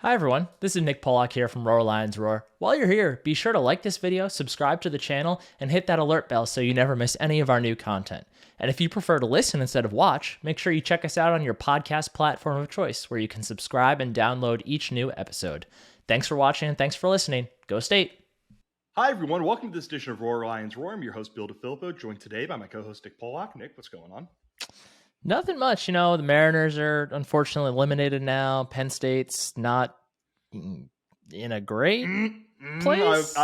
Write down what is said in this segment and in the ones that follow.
Hi everyone, this is Nick Pollock here from Roar Lions Roar. While you're here, be sure to like this video, subscribe to the channel, and hit that alert bell so you never miss any of our new content. And if you prefer to listen instead of watch, make sure you check us out on your podcast platform of choice where you can subscribe and download each new episode. Thanks for watching and thanks for listening. Go State! Hi everyone, welcome to this edition of Roar Lions Roar. I'm your host Bill DeFilippo, joined today by my co-host Nick Pollock. Nick, what's going on? Nothing much, the Mariners are unfortunately eliminated now. Penn State's not in a great place.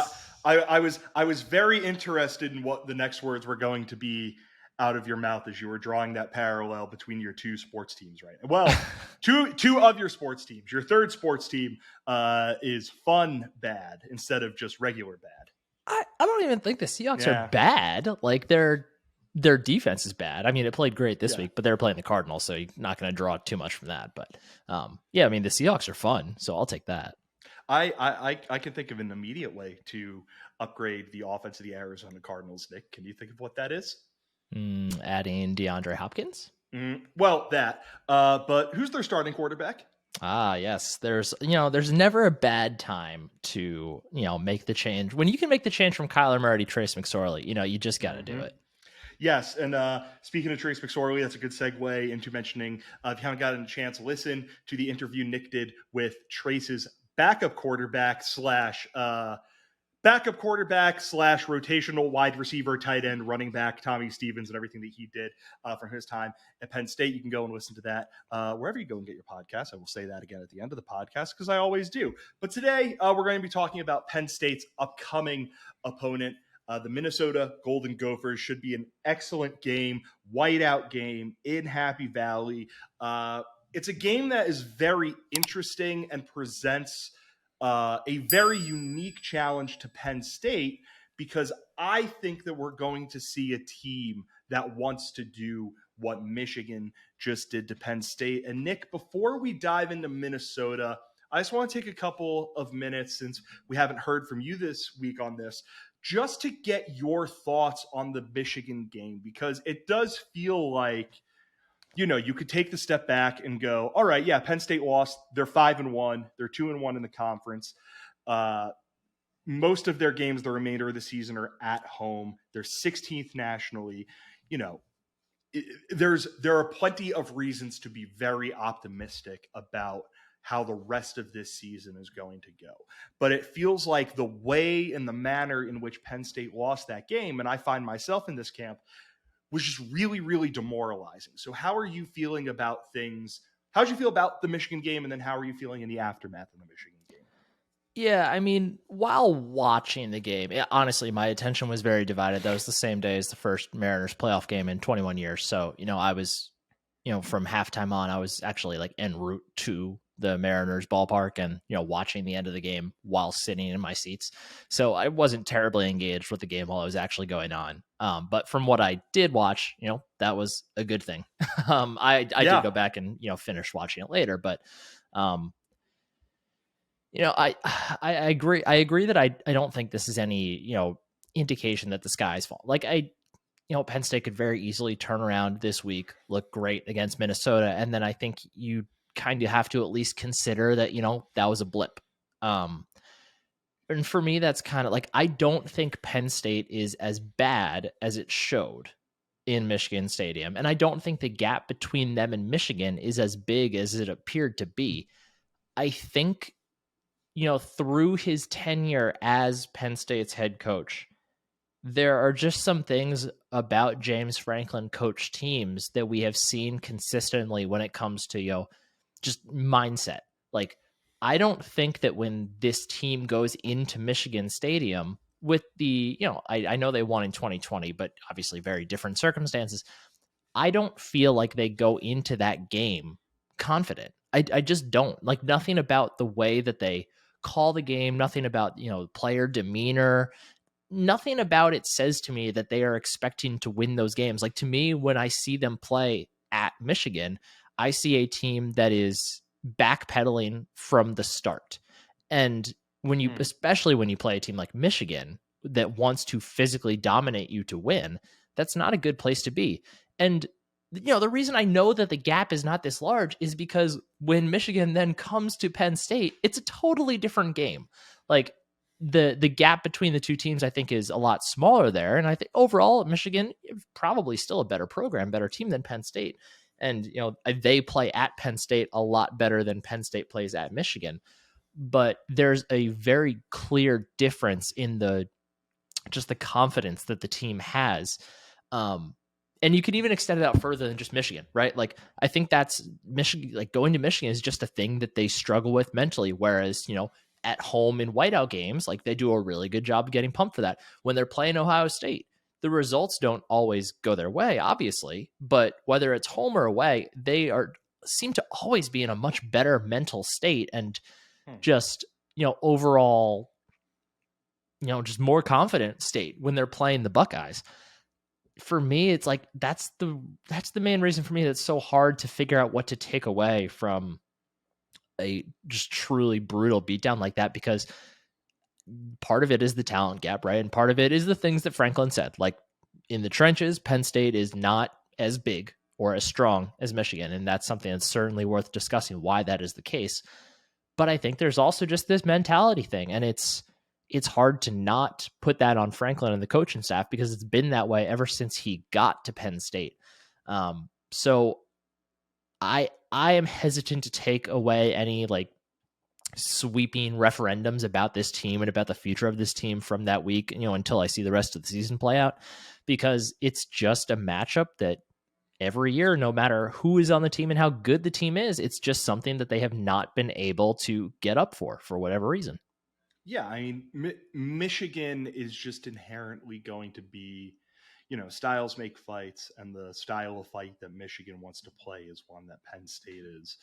I was very interested in what the next words were going to be out of your mouth as you were drawing that parallel between your two sports teams, right? Well, two of your sports teams. Your third sports team is fun bad instead of just regular bad. I don't even think the Seahawks are bad. Like their defense is bad. I mean, it played great this week, but they're playing the Cardinals, so you're not going to draw too much from that. But I mean, the Seahawks are fun, so I'll take that. I can think of an immediate way to upgrade the offense of the Arizona Cardinals. Nick, can you think of what that is? Adding DeAndre Hopkins? Well, that. But who's their starting quarterback? Yes. There's never a bad time to, make the change. When you can make the change from Kyler Murray to Trace McSorley, you just got to do it. Yes, and speaking of Trace McSorley, that's a good segue into mentioning, if you haven't gotten a chance, listen to the interview Nick did with Trace's backup quarterback slash rotational wide receiver, tight end, running back, Tommy Stevens, and everything that he did from his time at Penn State. You can go and listen to that wherever you go and get your podcast. I will say that again at the end of the podcast because I always do. But today we're going to be talking about Penn State's upcoming opponent. The Minnesota Golden Gophers should be an excellent game, whiteout game in Happy Valley. It's a game that is very interesting and presents a very unique challenge to Penn State because I think that we're going to see a team that wants to do what Michigan just did to Penn State. And Nick, before we dive into Minnesota, I just want to take a couple of minutes since we haven't heard from you this week on this, just to get your thoughts on the Michigan game, because it does feel like, you could take the step back and go, all right, yeah, Penn State lost. They're 5-1. They're 2-1 in the conference. Most of their games, the remainder of the season, are at home. They're 16th nationally. There are plenty of reasons to be very optimistic about how the rest of this season is going to go. But it feels like the way and the manner in which Penn State lost that game, and I find myself in this camp, was just really, really demoralizing. So how are you feeling about things? How did you feel about the Michigan game? And then how are you feeling in the aftermath of the Michigan game? Yeah, I mean, while watching the game, honestly, my attention was very divided. That was the same day as the first Mariners playoff game in 21 years. So, I was, from halftime on, I was actually like en route to the Mariners ballpark and, watching the end of the game while sitting in my seats. So I wasn't terribly engaged with the game while it was actually going on. But from what I did watch, that was a good thing. I did go back and, finish watching it later, but, I agree. I agree that I don't think this is any, indication that the sky's fall. Like Penn State could very easily turn around this week, look great against Minnesota. And then I think you kind of have to at least consider that, that was a blip. And for me, that's kind of like, I don't think Penn State is as bad as it showed in Michigan Stadium. And I don't think the gap between them and Michigan is as big as it appeared to be. I think, through his tenure as Penn State's head coach, there are just some things about James Franklin coach teams that we have seen consistently when it comes to, just mindset. Like, I don't think that when this team goes into Michigan Stadium with the, I know they won in 2020, but obviously very different circumstances. I don't feel like they go into that game confident. I just don't. Like, nothing about the way that they call the game, nothing about, player demeanor, nothing about it says to me that they are expecting to win those games. Like, to me, when I see them play at Michigan, I see a team that is backpedaling from the start. And especially when you play a team like Michigan that wants to physically dominate you to win, that's not a good place to be. And the reason I know that the gap is not this large is because when Michigan then comes to Penn State, it's a totally different game. Like the gap between the two teams, I think, is a lot smaller there. And I think overall, Michigan probably still a better program, better team than Penn State. And, they play at Penn State a lot better than Penn State plays at Michigan. But there's a very clear difference in the confidence that the team has. And you can even extend it out further than just Michigan, right? Like, I think that's Michigan, like going to Michigan is just a thing that they struggle with mentally. Whereas, at home in whiteout games, like they do a really good job of getting pumped for that. When they're playing Ohio State, the results don't always go their way, obviously, but whether it's home or away, they seem to always be in a much better mental state and just, overall, just more confident state when they're playing the Buckeyes. For me, it's like that's the main reason for me that's so hard to figure out what to take away from a just truly brutal beatdown like that, because part of it is the talent gap, right? And part of it is the things that Franklin said. Like in the trenches, Penn State is not as big or as strong as Michigan, and that's something that's certainly worth discussing why that is the case. But I think there's also just this mentality thing, and it's hard to not put that on Franklin and the coaching staff because it's been that way ever since he got to Penn State. So I am hesitant to take away any like sweeping referendums about this team and about the future of this team from that week, until I see the rest of the season play out, because it's just a matchup that every year, no matter who is on the team and how good the team is, it's just something that they have not been able to get up for whatever reason. Yeah, I mean, Michigan is just inherently going to be, styles make fights, and the style of fight that Michigan wants to play is one that Penn State is.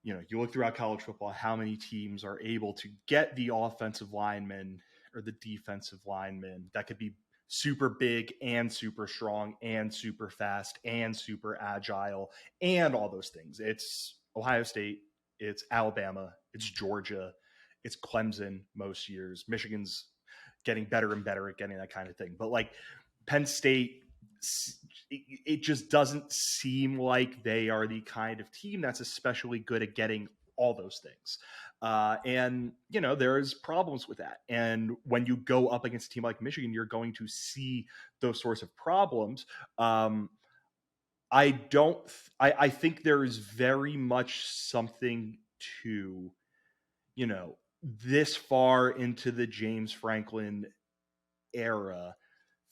You look throughout college football, how many teams are able to get the offensive linemen or the defensive linemen that could be super big and super strong and super fast and super agile and all those things. It's Ohio State, it's Alabama, it's Georgia, it's Clemson most years. Michigan's getting better and better at getting that kind of thing. But like Penn State, it just doesn't seem like they are the kind of team that's especially good at getting all those things. And, there's problems with that. And when you go up against a team like Michigan, you're going to see those sorts of problems. I think there is very much something to, this far into the James Franklin era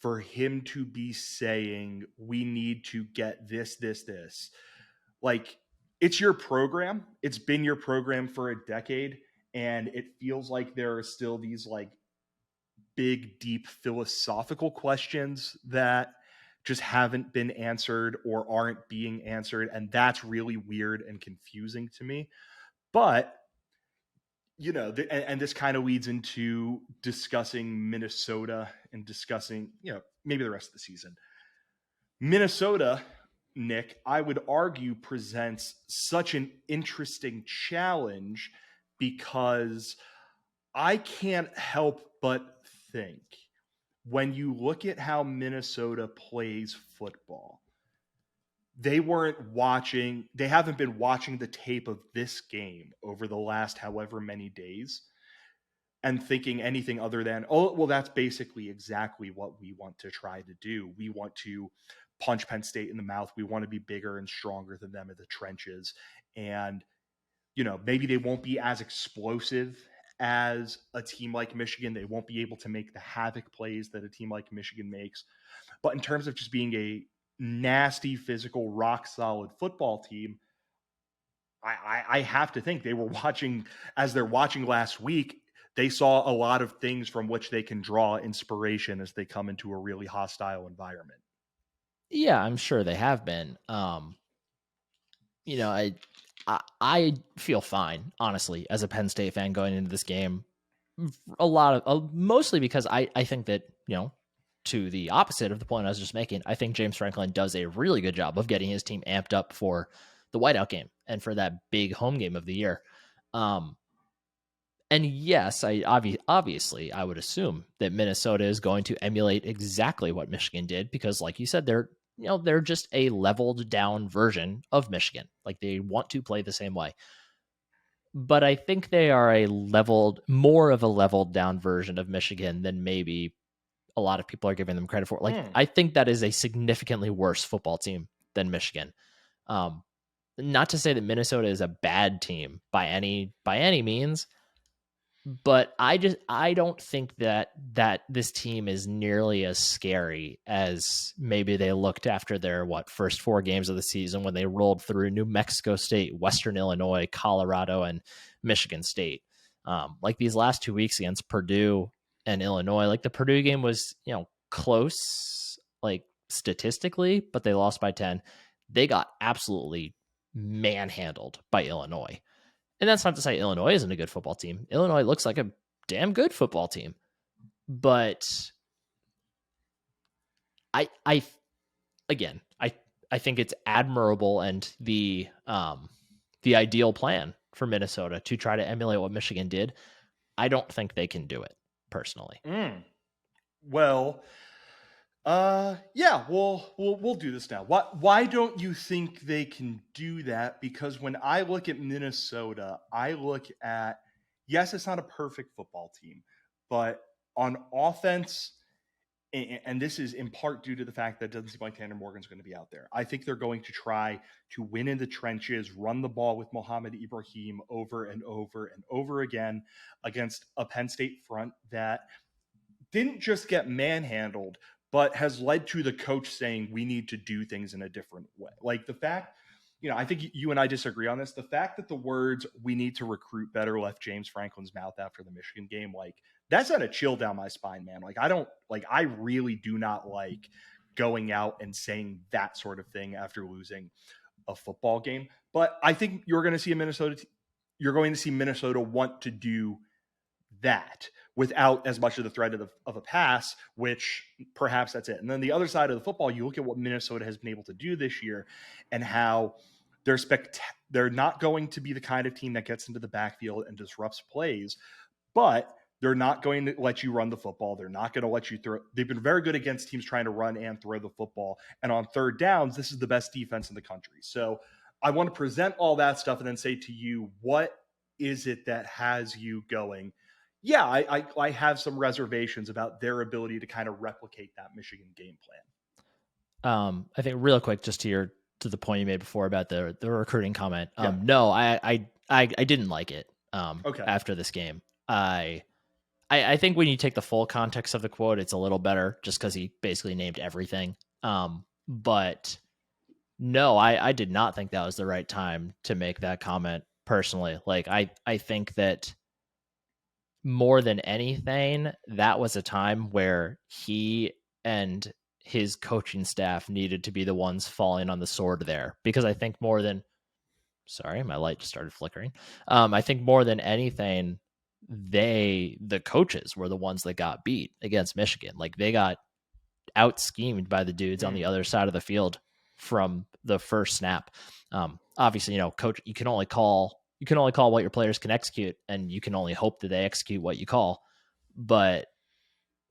for him to be saying, we need to get this. Like, it's your program. It's been your program for a decade. And it feels like there are still these like big, deep philosophical questions that just haven't been answered or aren't being answered. And that's really weird and confusing to me. But, and this kind of leads into discussing Minnesota and discussing, maybe the rest of the season. Minnesota, Nick, I would argue presents such an interesting challenge because I can't help but think when you look at how Minnesota plays football, they haven't been watching the tape of this game over the last however many days and thinking anything other than, oh, well, that's basically exactly what we want to try to do. We want to punch Penn State in the mouth. We want to be bigger and stronger than them in the trenches. And, maybe they won't be as explosive as a team like Michigan. They won't be able to make the havoc plays that a team like Michigan makes. But in terms of just being a nasty, physical, rock solid football team, I have to think they're watching last week, they saw a lot of things from which they can draw inspiration as they come into a really hostile environment. Yeah, I'm sure they have been. I feel fine, honestly, as a Penn State fan going into this game. Mostly because I think that, to the opposite of the point I was just making, I think James Franklin does a really good job of getting his team amped up for the whiteout game and for that big home game of the year. And yes, obviously I would assume that Minnesota is going to emulate exactly what Michigan did because, like you said, they're they're just a leveled down version of Michigan. Like they want to play the same way. But I think they are more of a leveled down version of Michigan than maybe a lot of people are giving them credit for. Like, I think that is a significantly worse football team than Michigan. Not to say that Minnesota is a bad team by any means, but I don't think that this team is nearly as scary as maybe they looked after their first 4 games of the season when they rolled through New Mexico State, Western Illinois, Colorado, and Michigan State. Like these last 2 weeks against Purdue and Illinois, like the Purdue game was, close, like statistically, but they lost by 10. They got absolutely manhandled by Illinois. And that's not to say Illinois isn't a good football team. Illinois looks like a damn good football team. But I think it's admirable and the ideal plan for Minnesota to try to emulate what Michigan did. I don't think they can do it personally. Well, yeah, we'll do this now. Why don't you think they can do that? Because when I look at Minnesota, I look at, yes, it's not a perfect football team, but on offense, and this is in part due to the fact that it doesn't seem like Tanner Morgan's going to be out there. I think they're going to try to win in the trenches, run the ball with Mohamed Ibrahim over and over and over again against a Penn State front that didn't just get manhandled, but has led to the coach saying we need to do things in a different way. Like the fact, I think you and I disagree on this. The fact that the words "we need to recruit better" left James Franklin's mouth after the Michigan game, like that sent a chill down my spine, man. Like I really do not like going out and saying that sort of thing after losing a football game. But I think you're going to see Minnesota want to do that without as much of the threat of a pass, which perhaps that's it. And then the other side of the football, you look at what Minnesota has been able to do this year and how they're not going to be the kind of team that gets into the backfield and disrupts plays, but they're not going to let you run the football. They're not going to let you throw. They've been very good against teams trying to run and throw the football. And on third downs, this is the best defense in the country. So I want to present all that stuff and then say to you, what is it that has you going? Yeah, I have some reservations about their ability to kind of replicate that Michigan game plan. I think real quick, just to the point you made before about the recruiting comment. Yeah. No, I didn't like it. Okay. After this game, I think when you take the full context of the quote, it's a little better just because he basically named everything. But no, I did not think that was the right time to make that comment personally. Like I think that more than anything, that was a time where he and his coaching staff needed to be the ones falling on the sword there. Because I think sorry, my light just started flickering. I think more than anything, the coaches were the ones that got beat against Michigan. Like they got out schemed by the dudes on the other side of the field from the first snap. Obviously, coach, you can only call what your players can execute, and you can only hope that they execute what you call. But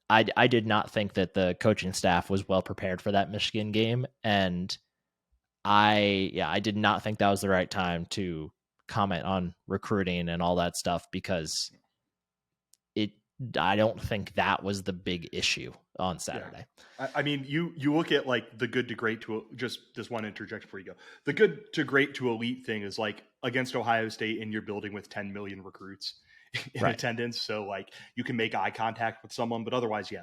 I did not think that the coaching staff was well prepared for that Michigan game. And I did not think that was the right time to comment on recruiting and all that stuff, because I don't think that was the big issue on Saturday. Yeah. I mean, you look at like the good to great to just this one interjection before you go. The good to great to elite thing is like against Ohio State in your building with 10 million recruits in attendance. So like you can make eye contact with someone, but otherwise, yeah,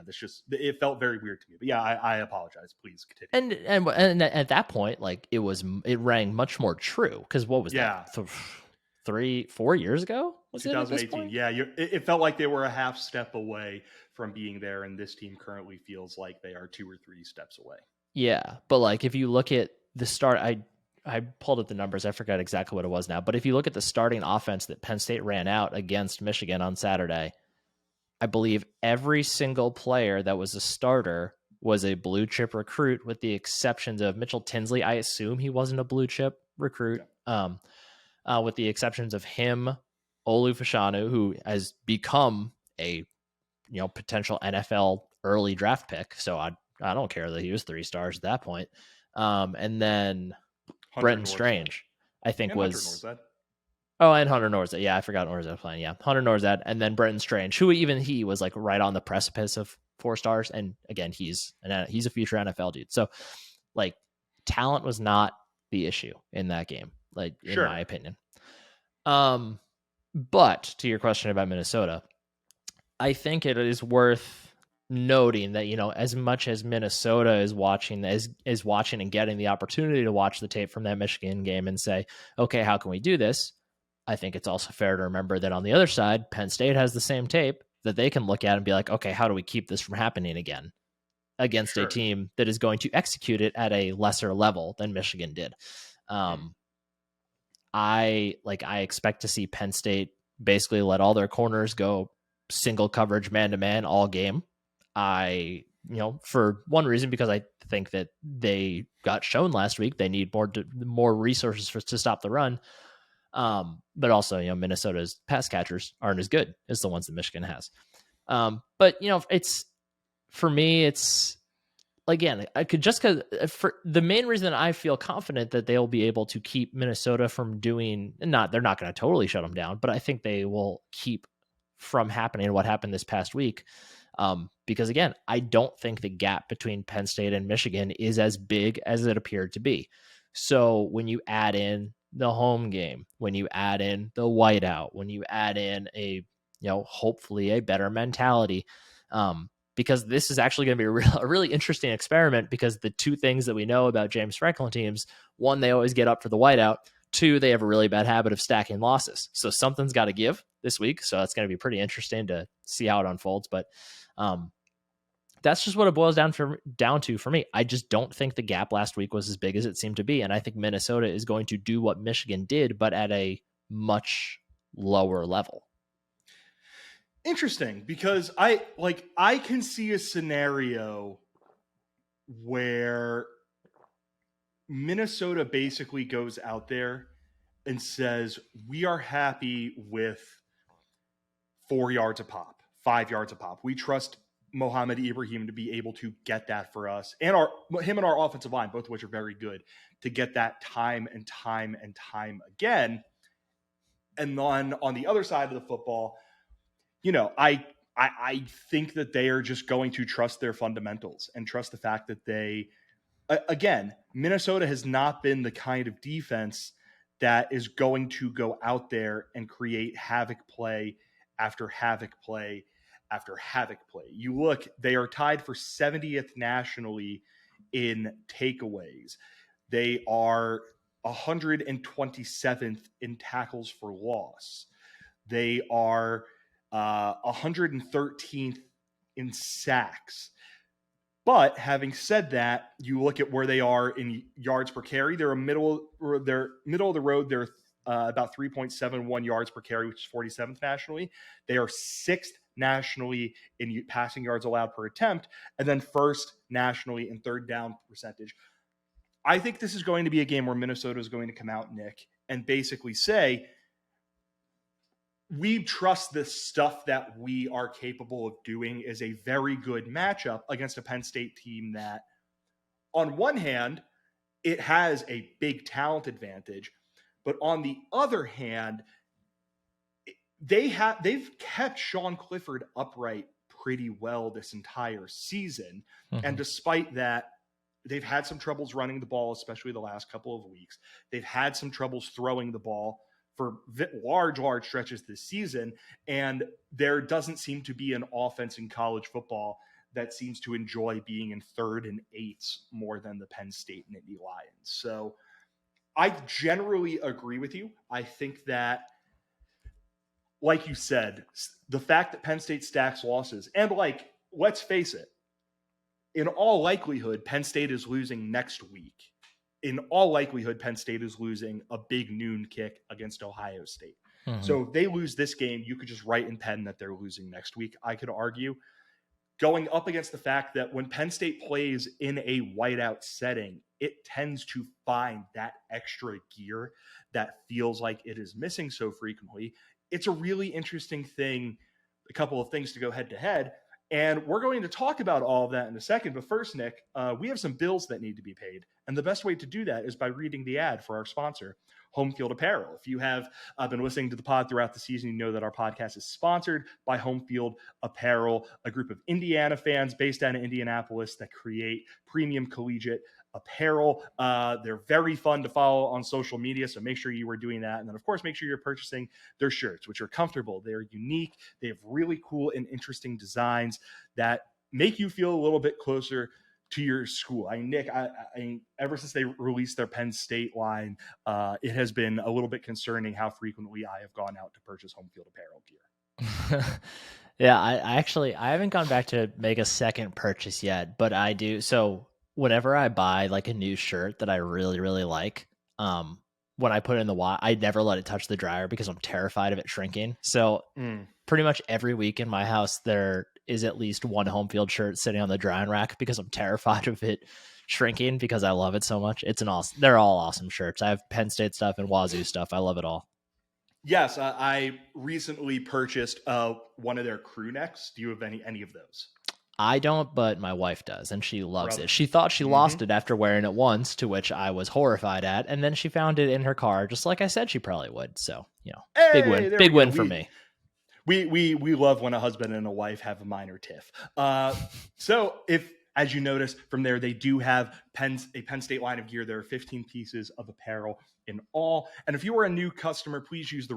it felt very weird to me. But yeah, I apologize. Please continue. And at that point, like it rang much more true, because what was that? 3-4 years ago? Was 2018. Yeah, it felt like they were a half step away from being there, and this team currently feels like they are 2 or 3 steps away. Yeah, but like if you look at the start, I pulled up the numbers. I forgot exactly what it was now, but if you look at the starting offense that Penn State ran out against Michigan on Saturday, I believe every single player that was a starter was a blue chip recruit, with the exceptions of Mitchell Tinsley. I assume he wasn't a blue chip recruit. Yeah. With the exceptions of him, Olu Fashanu, who has become a potential NFL early draft pick. So I don't care that he was 3 stars at that point. And then Hunter Brenton Norzad. Strange, I think And was. Hunter Norzad. Oh, and Hunter Norzad. Yeah, I forgot Norzad playing. Yeah, Hunter Norzad, and then Brenton Strange, who even he was like right on the precipice of 4 stars. And again, he's a future NFL dude. So, like, talent was not the issue in that game, like in my opinion. But to your question about Minnesota, I think it is worth noting that, as much as Minnesota is watching and getting the opportunity to watch the tape from that Michigan game and say, okay, how can we do this? I think it's also fair to remember that on the other side, Penn State has the same tape that they can look at and be like, okay, how do we keep this from happening again against a team that is going to execute it at a lesser level than Michigan did? I expect to see Penn State basically let all their corners go single coverage man-to-man all game. For one reason, because I think that they got shown last week they need more resources to stop the run. But also, Minnesota's pass catchers aren't as good as the ones that Michigan has. But it's, for me, it's, again, for the main reason I feel confident that they'll be able to keep Minnesota from they're not going to totally shut them down, but I think they will keep from happening what happened this past week. Because again, I don't think the gap between Penn State and Michigan is as big as it appeared to be. So when you add in the home game, when you add in the whiteout, when you add in hopefully a better mentality, because this is actually going to be a really interesting experiment, because the two things that we know about James Franklin teams, one, they always get up for the whiteout. Two, they have a really bad habit of stacking losses. So something's got to give this week. So that's going to be pretty interesting to see how it unfolds. But that's just what it boils down to for me. I just don't think the gap last week was as big as it seemed to be. And I think Minnesota is going to do what Michigan did, but at a much lower level. Interesting, because I can see a scenario where Minnesota basically goes out there and says, we are happy with 4 yards a pop, 5 yards a pop. We trust Mohamed Ibrahim to be able to get that for us, and him and our offensive line, both of which are very good, to get that time and time and time again. And then on the other side of the football, I think that they are just going to trust their fundamentals and trust the fact that they, again, Minnesota has not been the kind of defense that is going to go out there and create havoc play after havoc play after havoc play. You look, they are tied for 70th nationally in takeaways. They are 127th in tackles for loss. They are 113th in sacks. But having said that, you look at where they are in yards per carry. They're middle of the road. They're about 3.71 yards per carry, which is 47th nationally. They are 6th nationally in passing yards allowed per attempt, and then first nationally in third down percentage. I think this is going to be a game where Minnesota is going to come out, Nick, and basically say, we trust the stuff that we are capable of doing is a very good matchup against a Penn State team that, on one hand, it has a big talent advantage, but on the other hand, they've kept Sean Clifford upright pretty well this entire season. Mm-hmm. And despite that, they've had some troubles running the ball, especially the last couple of weeks. They've had some troubles throwing the ball for large stretches this season. And there doesn't seem to be an offense in college football that seems to enjoy being in 3rd and 8s more than the Penn State Nittany Lions. So I generally agree with you. I think that, like you said, the fact that Penn State stacks losses, and let's face it, in all likelihood, Penn State is losing next week. In all likelihood, Penn State is losing a big noon kick against Ohio State. Mm-hmm. So if they lose this game, you could just write in pen that they're losing next week. I could argue, going up against the fact that when Penn State plays in a whiteout setting, it tends to find that extra gear that feels like it is missing so frequently. It's a really interesting thing, a couple of things to go head to head. And we're going to talk about all of that in a second. But first, Nick, we have some bills that need to be paid. And the best way to do that is by reading the ad for our sponsor, Home Field Apparel. If you have been listening to the pod throughout the season, you know that our podcast is sponsored by Home Field Apparel, a group of Indiana fans based out of Indianapolis that create premium collegiate apparel. They're very fun to follow on social media, so make sure you are doing that. And then, of course, make sure you're purchasing their shirts, which are comfortable. They're unique. They have really cool and interesting designs that make you feel a little bit closer to your school. Nick, ever since they released their Penn State line, it has been a little bit concerning how frequently I have gone out to purchase Home Field Apparel gear. Yeah, I haven't gone back to make a second purchase yet, but I do. So whenever I buy like a new shirt that I really, really like, when I put it in the wash, I never let it touch the dryer because I'm terrified of it shrinking. So pretty much every week in my house, there is at least one Home Field shirt sitting on the drying rack because I'm terrified of it shrinking because I love it so much. They're all awesome shirts. I have Penn State stuff and Wazoo stuff. I love it all. Yes, I recently purchased one of their crew necks. Do you have any of those? I don't, but my wife does, and she loves it. She thought she lost it after wearing it once, to which I was horrified at, and then she found it in her car, just like I said she probably would. So, hey, big win for me. We love when a husband and a wife have a minor tiff. So if, as you notice from there, they do have a Penn State line of gear. There are 15 pieces of apparel in all. And if you are a new customer, please use the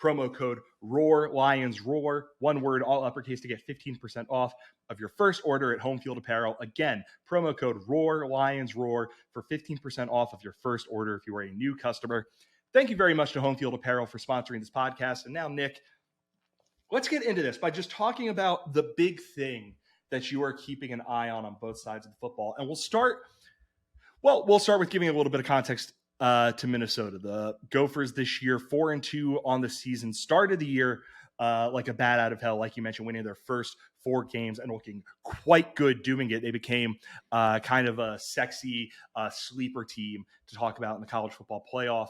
promo code ROAR, Lions Roar, one word, all uppercase, to get 15% off of your first order at Home Field Apparel. Again, promo code ROAR, Lions Roar, for 15% off of your first order if you are a new customer. Thank you very much to Home Field Apparel for sponsoring this podcast. And now, Nick, let's get into this by just talking about the big thing that you are keeping an eye on both sides of the football. And we'll start with giving a little bit of context to Minnesota. The Gophers this year, 4-2 on the season, started the year like a bat out of hell, like you mentioned, winning their first 4 games and looking quite good doing it. They became kind of a sexy sleeper team to talk about in the college football playoff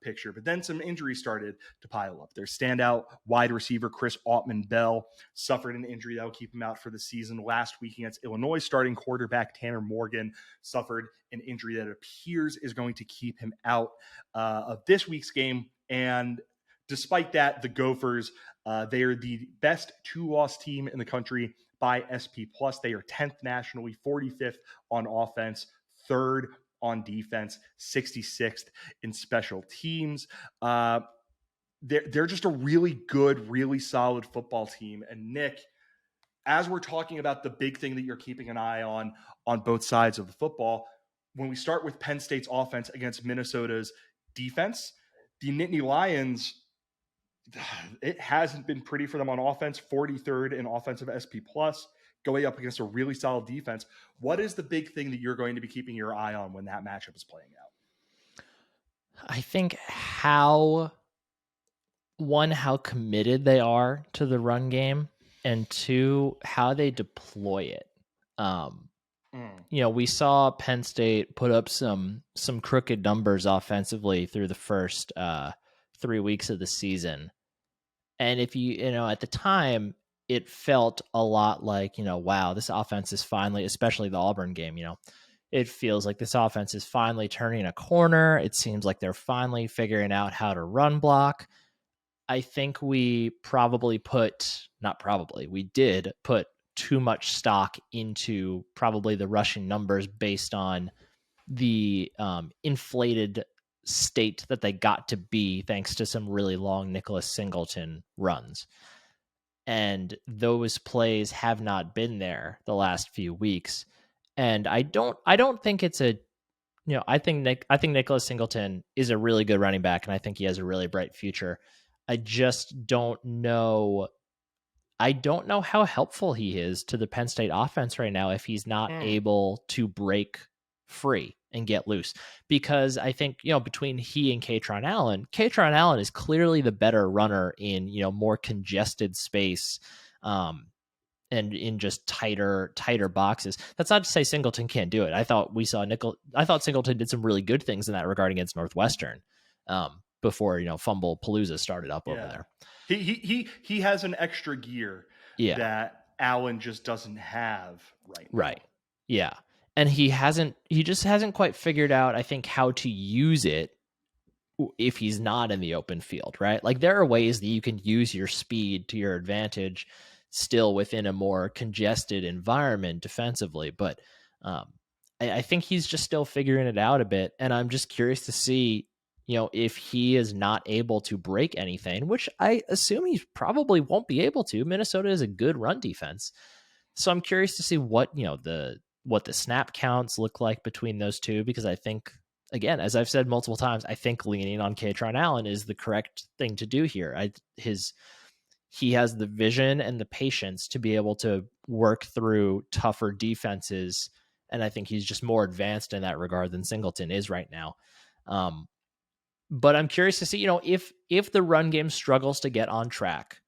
picture. But then some injuries started to pile up. Their standout wide receiver, Chris Autman-Bell, suffered an injury that will keep him out for the season. Last week against Illinois, starting quarterback Tanner Morgan suffered an injury that appears is going to keep him out of this week's game. And despite that, the Gophers, they are the best 2-loss team in the country by SP+. They are 10th nationally, 45th on offense, 3rd on defense, 66th in special teams. They're just a really good, really solid football team. And Nick, as we're talking about the big thing that you're keeping an eye on both sides of the football, when we start with Penn State's offense against Minnesota's defense, the Nittany Lions, it hasn't been pretty for them on offense. 43rd in offensive SP+, going up against a really solid defense. What is the big thing that you're going to be keeping your eye on when that matchup is playing out? I think how committed they are to the run game, and 2, how they deploy it. We saw Penn State put up some crooked numbers offensively through the first 3 weeks of the season. And if at the time, it felt a lot like, wow, this offense is finally, especially the Auburn game, it feels like this offense is finally turning a corner. It seems like they're finally figuring out how to run block. I think we did put too much stock into probably the rushing numbers based on the inflated state that they got to be thanks to some really long Nicholas Singleton runs. And those plays have not been there the last few weeks. And I don't think it's I think Nicholas Singleton is a really good running back, and I think he has a really bright future. I just don't know. I don't know how helpful he is to the Penn State offense right now if he's not able to break free and get loose. Because I think, between he and Kaytron Allen is clearly the better runner in, more congested space and in just tighter boxes. That's not to say Singleton can't do it. I thought Singleton did some really good things in that regard against Northwestern before, Fumble Palooza started up over there. He has an extra gear that Allen just doesn't have right now. Right. Yeah. And he just hasn't quite figured out, I think, how to use it if he's not in the open field, right? Like there are ways that you can use your speed to your advantage still within a more congested environment defensively. But I think he's just still figuring it out a bit. And I'm just curious to see, if he is not able to break anything, which I assume he probably won't be able to. Minnesota is a good run defense. So I'm curious to see what the snap counts look like between those two, because I think, again, as I've said multiple times, I think leaning on Kaytron Allen is the correct thing to do here. He has the vision and the patience to be able to work through tougher defenses, and I think he's just more advanced in that regard than Singleton is right now. But I'm curious to see, if the run game struggles to get on track,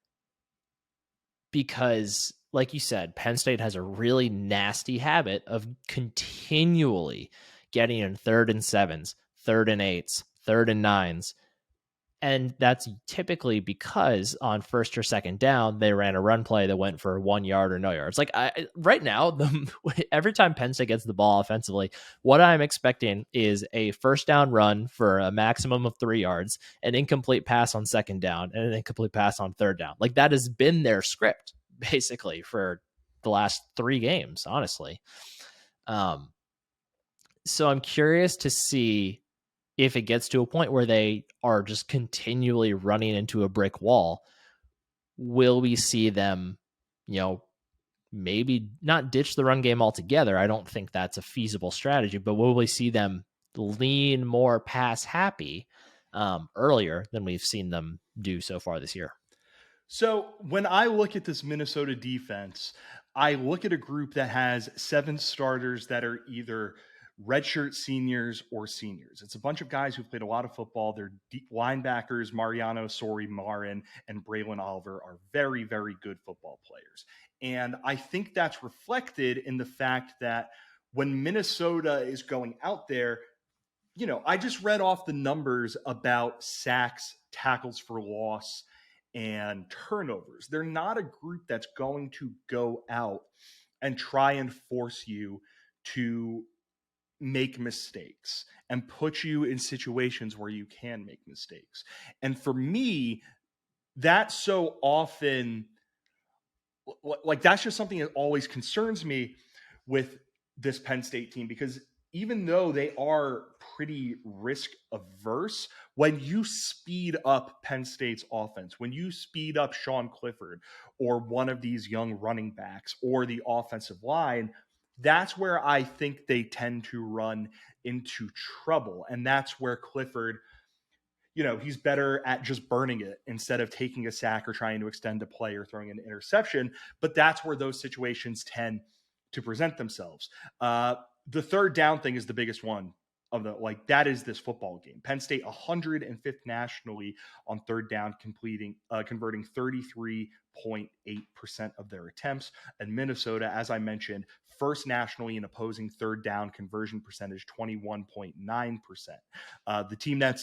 because like you said, Penn State has a really nasty habit of continually getting in 3rd and 7s, 3rd and 8s, 3rd and 9s. And that's typically because on 1st or 2nd down, they ran a run play that went for 1 yard or no yards. Like right now, every time Penn State gets the ball offensively, what I'm expecting is a 1st down run for a maximum of 3 yards, an incomplete pass on 2nd down, and an incomplete pass on 3rd down. Like that has been their script basically for the last 3 games, honestly. So I'm curious to see if it gets to a point where they are just continually running into a brick wall. Will we see them, maybe not ditch the run game altogether? I don't think that's a feasible strategy, but will we see them lean more pass happy earlier than we've seen them do so far this year? So when I look at this Minnesota defense, I look at a group that has 7 starters that are either redshirt seniors or seniors. It's a bunch of guys who've played a lot of football. Their deep linebackers, Mariano, Sori, Marin, and Braylon Oliver, are very, very good football players. And I think that's reflected in the fact that when Minnesota is going out there, I just read off the numbers about sacks, tackles for loss, and turnovers. They're not a group that's going to go out and try and force you to make mistakes and put you in situations where you can make mistakes. And for me, that's so often, like, that's just something that always concerns me with this Penn State team, because even though they are pretty risk averse, when you speed up Penn State's offense, when you speed up Sean Clifford or one of these young running backs or the offensive line, that's where I think they tend to run into trouble. And that's where Clifford, he's better at just burning it instead of taking a sack or trying to extend a play or throwing an interception. But that's where those situations tend to present themselves. The 3rd down thing is the biggest one of that is this football game. Penn State 105th nationally on 3rd down, converting 33.8% of their attempts. And Minnesota, as I mentioned, 1st nationally in opposing 3rd down conversion percentage, 21.9%. The team that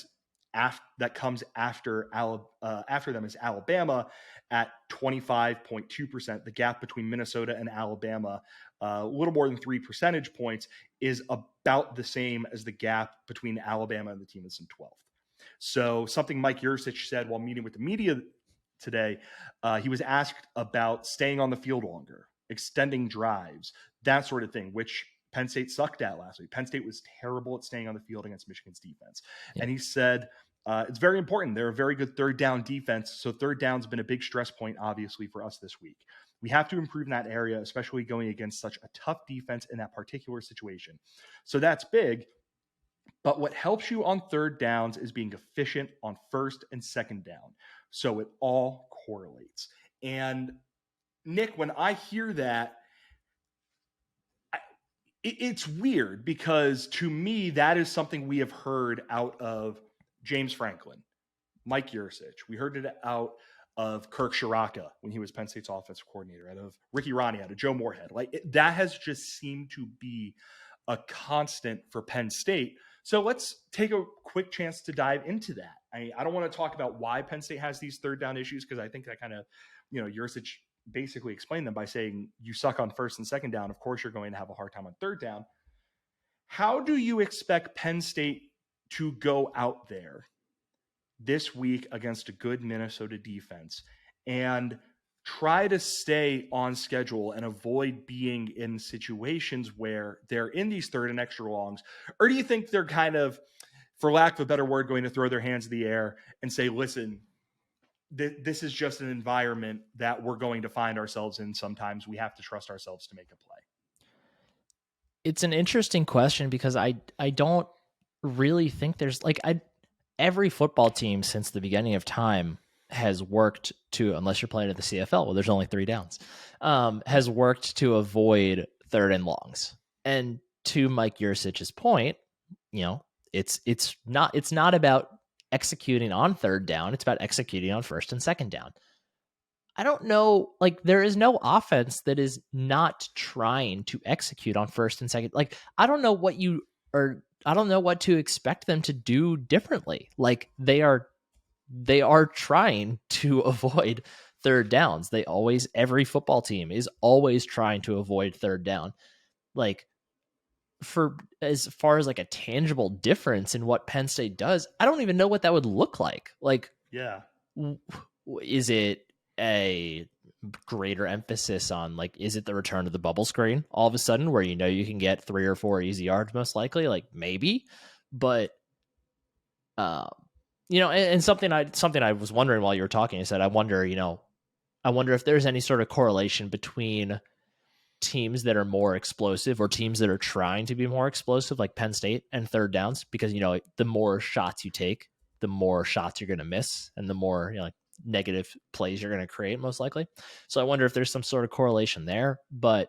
comes after them is Alabama at 25.2%. The gap between Minnesota and Alabama, a little more than 3 percentage points, is about the same as the gap between Alabama and the team that's in 12th. So something Mike Yurcich said while meeting with the media today, he was asked about staying on the field longer, extending drives, that sort of thing, which Penn State sucked at last week. Penn State was terrible at staying on the field against Michigan's defense. Yeah. And he said, it's very important. They're a very good 3rd down defense. So 3rd down's been a big stress point, obviously, for us this week. We have to improve in that area, especially going against such a tough defense in that particular situation. So that's big. But what helps you on 3rd downs is being efficient on 1st and 2nd down. So it all correlates. And Nick, when I hear that, it's weird, because to me, that is something we have heard out of James Franklin, Mike Yurcich. We heard it out of Kirk Shiraka when he was Penn State's offensive coordinator, out of Ricky Ronnie, out of Joe Moorhead. That has just seemed to be a constant for Penn State. So let's take a quick chance to dive into that. I don't want to talk about why Penn State has these 3rd down issues, because I think that kind of, Yurcich basically explain them by saying you suck on first and second down. Of course, you're going to have a hard time on third down. How do you expect Penn State to go out there this week against a good Minnesota defense and try to stay on schedule and avoid being in situations where they're in these third and extra longs? Or do you think they're kind of, for lack of a better word, going to throw their hands in the air and say, listen, this is just an environment that we're going to find ourselves in sometimes. We have to trust ourselves to make a play? It's an interesting question because I don't really think there's like every football team since the beginning of time has worked to, unless you're playing at the CFL, well, there's only 3 downs, has worked to avoid third and longs. And to Mike Yurcich's point, it's not about executing on third down. It's about executing on first and second down. I don't know, like there is no offense that is not trying to execute on first and second. Like, I don't know what to expect them to do differently. Like they are trying to avoid third downs. Every football team is always trying to avoid third down. Like, for as far as like a tangible difference in what Penn State does, I don't even know what that would look like. Like, yeah, is it a greater emphasis on like, is it the return of the bubble screen all of a sudden where you can get 3 or 4 easy yards most likely? Like maybe, but and something I was wondering while you were talking, I said I wonder if there's any sort of correlation between teams that are more explosive or teams that are trying to be more explosive, like Penn State, and third downs, because the more shots you take, the more shots you're going to miss, and the more like negative plays you're going to create most likely. So I wonder if there's some sort of correlation there. But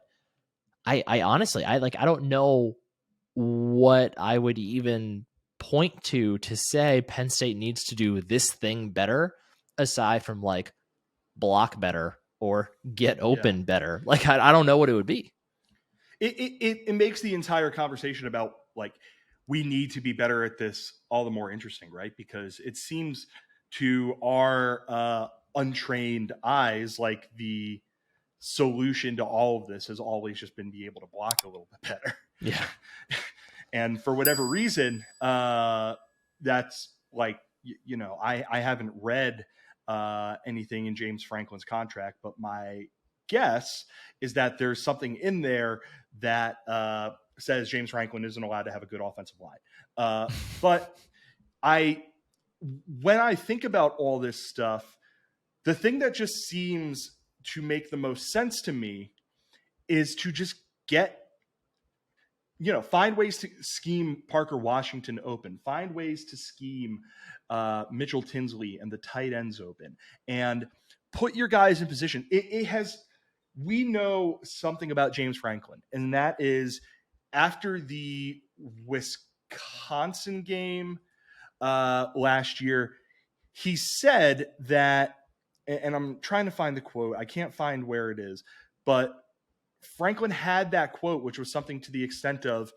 I honestly, I don't know what I would even point to say Penn State needs to do this thing better, aside from like block better or get open better. Like I don't know what it would be. It makes the entire conversation about like we need to be better at this all the more interesting, right? Because it seems to our untrained eyes like the solution to all of this has always just been be able to block a little bit better. Yeah. And for whatever reason, that's like, I haven't read anything in James Franklin's contract, but my guess is that there's something in there that says James Franklin isn't allowed to have a good offensive line. But when I think about all this stuff, the thing that just seems to make the most sense to me is to just find ways to scheme Parker Washington open, find ways to scheme Mitchell Tinsley and the tight ends open, and put your guys in position. We know something about James Franklin, and that is after the Wisconsin game last year, he said that, and I'm trying to find the quote. I can't find where it is, but Franklin had that quote, which was something to the extent of,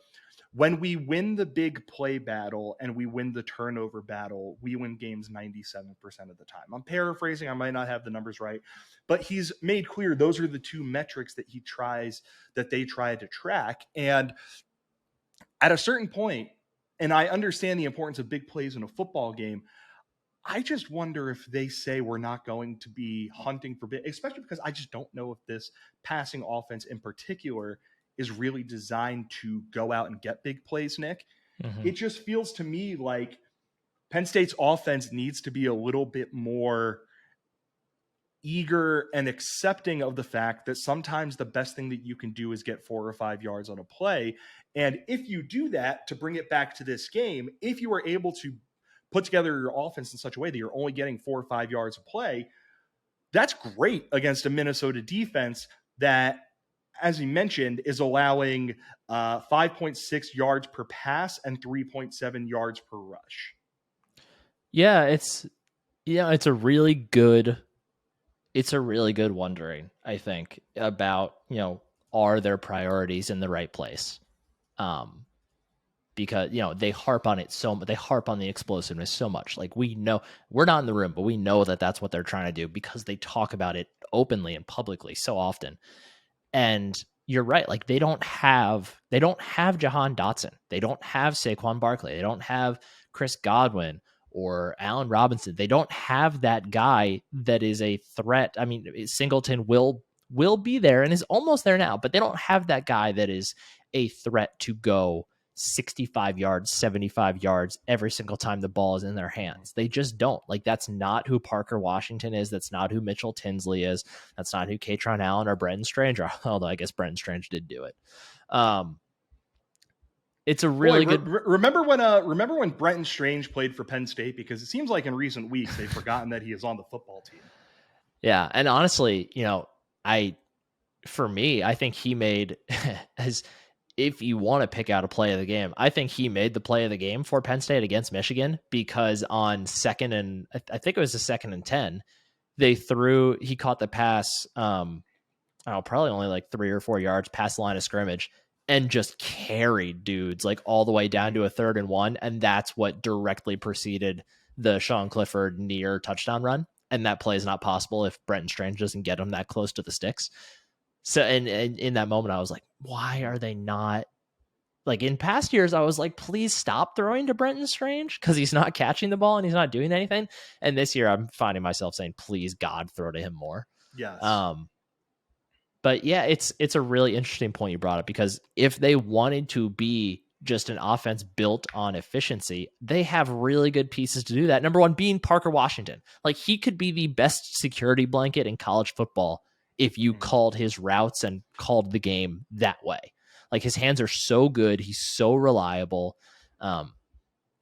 when we win the big play battle and we win the turnover battle, we win games 97% of the time. I'm paraphrasing. I might not have the numbers right, but he's made clear those are the 2 metrics that they try to track. And at a certain point, and I understand the importance of big plays in a football game, I just wonder if they say we're not going to be hunting for big, especially because I just don't know if this passing offense in particular is really designed to go out and get big plays, Nick. Mm-hmm. It just feels to me like Penn State's offense needs to be a little bit more eager and accepting of the fact that sometimes the best thing that you can do is get 4 or 5 yards on a play. And if you do that, to bring it back to this game, if you are able to put together your offense in such a way that you're only getting 4 or 5 yards of play, that's great against a Minnesota defense that, as you mentioned, is allowing 5.6 yards per pass and 3.7 yards per rush. Yeah, it's a really good wondering, I think, about, are their priorities in the right place? because, they harp on it so much. They harp on the explosiveness so much. Like, we know, we're not in the room, but we know that that's what they're trying to do because they talk about it openly and publicly so often. And you're right. Like, they don't have Jahan Dotson. They don't have Saquon Barkley. They don't have Chris Godwin or Allen Robinson. They don't have that guy that is a threat. I mean, Singleton will be there and is almost there now, but they don't have that guy that is a threat to go 65 yards, 75 yards every single time the ball is in their hands. They just don't. Like, that's not who Parker Washington is. That's not who Mitchell Tinsley is. That's not who Katron Allen or Brenton Strange are, although I guess Brenton Strange did do it. It's a really good. Remember when Brenton Strange played for Penn State? Because it seems like in recent weeks they've forgotten that he is on the football team. Yeah, and honestly, I think he made as if you want to pick out a play of the game, I think he made the play of the game for Penn State against Michigan, because on I think it was a 2nd and 10, he caught the pass, probably only like 3 or 4 yards past the line of scrimmage, and just carried dudes like all the way down to a 3rd and 1. And that's what directly preceded the Sean Clifford near touchdown run. And that play is not possible if Brenton Strange doesn't get him that close to the sticks. So, and in that moment, I was like, why are they not, like, in past years, I was like, please stop throwing to Brenton Strange because he's not catching the ball and he's not doing anything. And this year I'm finding myself saying, please God, throw to him more. Yes. But yeah, it's a really interesting point you brought up, because if they wanted to be just an offense built on efficiency, they have really good pieces to do that. Number one being Parker Washington. Like, he could be the best security blanket in college football if you called his routes and called the game that way. Like, his hands are so good. He's so reliable.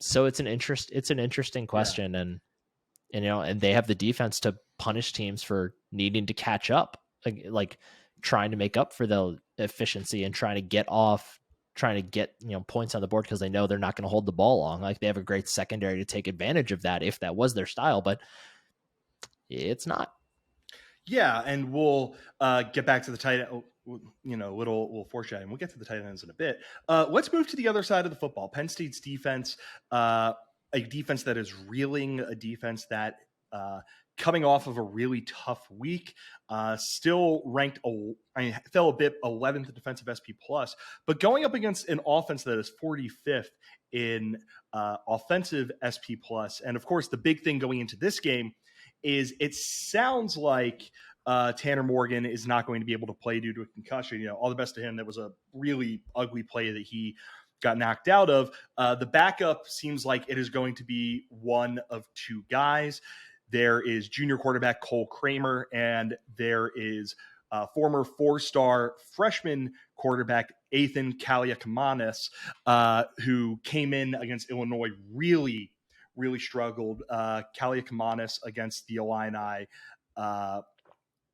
So it's an interesting question. Yeah. And they have the defense to punish teams for needing to catch up, like trying to make up for the efficiency and trying to get points on the board, because they know they're not going to hold the ball long. Like, they have a great secondary to take advantage of that if that was their style, but it's not. Yeah, and we'll get back to the tight end, little foreshadowing. We'll get to the tight ends in a bit. Let's move to the other side of the football. Penn State's defense, a defense that is reeling, a defense that coming off of a really tough week, still ranked, fell a bit 11th in defensive SP+, but going up against an offense that is 45th in offensive SP+. And of course, the big thing going into this game is it sounds like Tanner Morgan is not going to be able to play due to a concussion. All the best to him. That was a really ugly play that he got knocked out of. The backup seems like it is going to be one of two guys. There is junior quarterback Cole Kramer, and there is former 4-star freshman quarterback Ethan Kaliakmanis, who came in against Illinois, really struggled. Kaliakmanis against the Illini. Let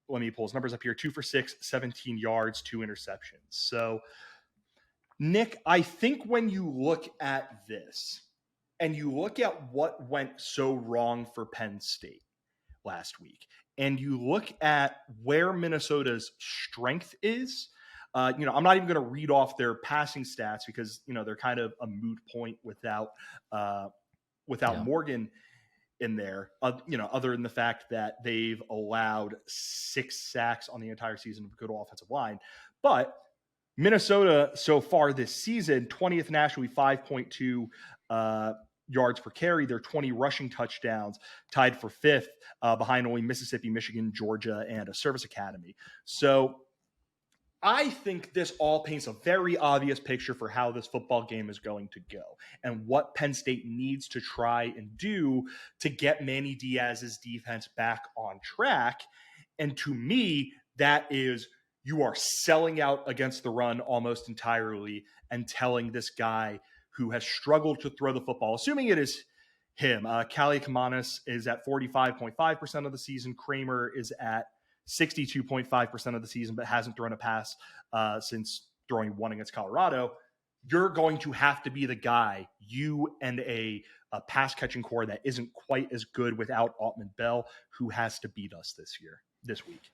me pull his numbers up here. 2 for 6, 17 yards, 2 interceptions. So, Nick, I think when you look at this and you look at what went so wrong for Penn State last week, and you look at where Minnesota's strength is, I'm not even going to read off their passing stats because, they're kind of a moot point without Morgan in there, other than the fact that they've allowed 6 sacks on the entire season of a good offensive line. But Minnesota so far this season, 20th nationally, 5.2 yards per carry. They're 20 rushing touchdowns, tied for 5th behind only Mississippi, Michigan, Georgia, and a service academy. So I think this all paints a very obvious picture for how this football game is going to go and what Penn State needs to try and do to get Manny Diaz's defense back on track. And to me, that is, you are selling out against the run almost entirely and telling this guy who has struggled to throw the football, assuming it is him. Kaliakmanis is at 45.5% of the season. Kramer is at 62.5% of the season, but hasn't thrown a pass since throwing one against Colorado. You're going to have to be the guy, you and a pass catching core that isn't quite as good without Autman Bell, who has to beat us this week.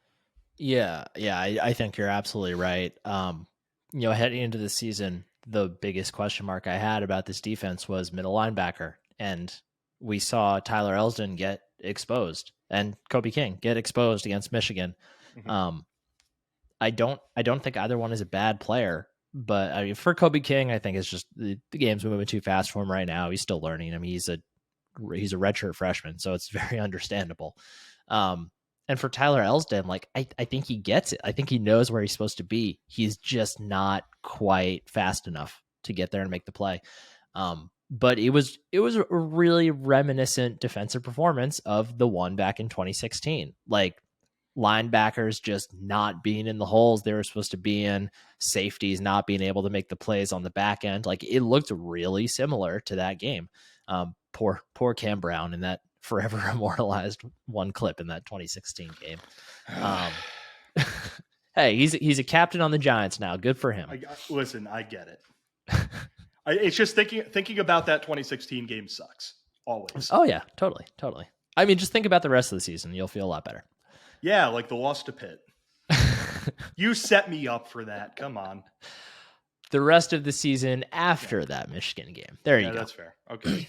Yeah, I think you're absolutely right. Heading into the season, the biggest question mark I had about this defense was middle linebacker. And we saw Tyler Elsdon get exposed and Kobe King get exposed against Michigan. Mm-hmm. I don't think either one is a bad player, but I mean, for Kobe King, I think it's just the game's moving too fast for him right now. He's still learning. I mean, he's a redshirt freshman, so it's very understandable. And for Tyler Elsdon, like I think he gets it. I think he knows where he's supposed to be. He's just not quite fast enough to get there and make the play. But it was a really reminiscent defensive performance of the one back in 2016. Like linebackers just not being in the holes they were supposed to be in, safeties not being able to make the plays on the back end. Like it looked really similar to that game. Poor Cam Brown in that forever immortalized one clip in that 2016 game. Hey, he's a captain on the Giants now. Good for him. Listen, I get it. It's just thinking about that 2016 game sucks always. Oh yeah, totally. I mean, just think about the rest of the season. You'll feel a lot better. Yeah, like the loss to Pitt. You set me up for that. Come on. The rest of the season after that Michigan game. There you go. That's fair. Okay.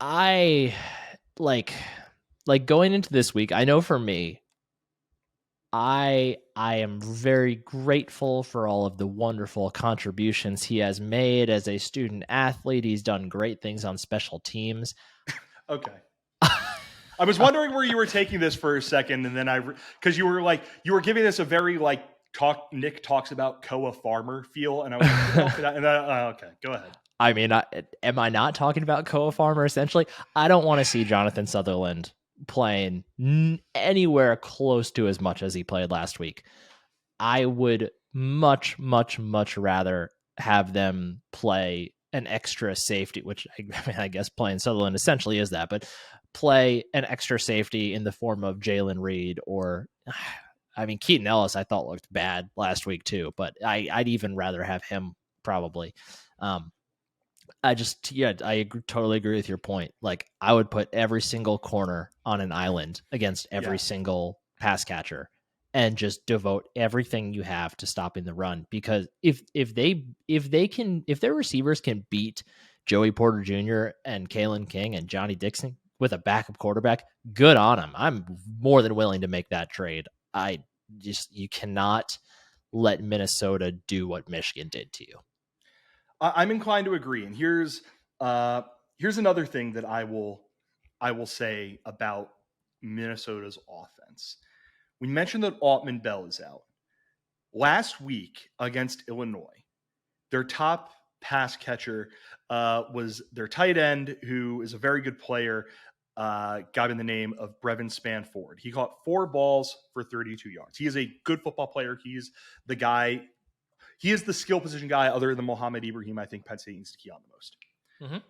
I like going into this week, I know for me, I am very grateful for all of the wonderful contributions he has made as a student athlete. He's done great things on special teams. Okay. I was wondering where you were taking this for a second, and then because you were giving this a very Nick talks about Koa Farmer feel, and I was like, okay, go ahead. I mean, am I not talking about Koa Farmer essentially? I don't want to see Jonathan Sutherland playing anywhere close to as much as he played last week. I would much, much, much rather have them play an extra safety, which I guess playing Sutherland essentially is that, but play an extra safety in the form of Jalen Reed or, I mean, Keaton Ellis I thought looked bad last week too, but I'd even rather have him probably. I totally agree with your point. Like I would put every single corner on an island against every single pass catcher and just devote everything you have to stopping the run. Because if their receivers can beat Joey Porter Jr. and Kalen King and Johnny Dixon with a backup quarterback, good on them. I'm more than willing to make that trade. You cannot let Minnesota do what Michigan did to you. I'm inclined to agree. And here's another thing that I will say about Minnesota's offense. We mentioned that Altman Bell is out. Last week against Illinois, their top pass catcher was their tight end, who is a very good player, guy by the name of Brevin Spanford. He caught 4 balls for 32 yards. He is a good football player. He's the guy. He is the skill position guy other than Mohamed Ibrahim. I think Penn State needs to key on the most. Mm-hmm.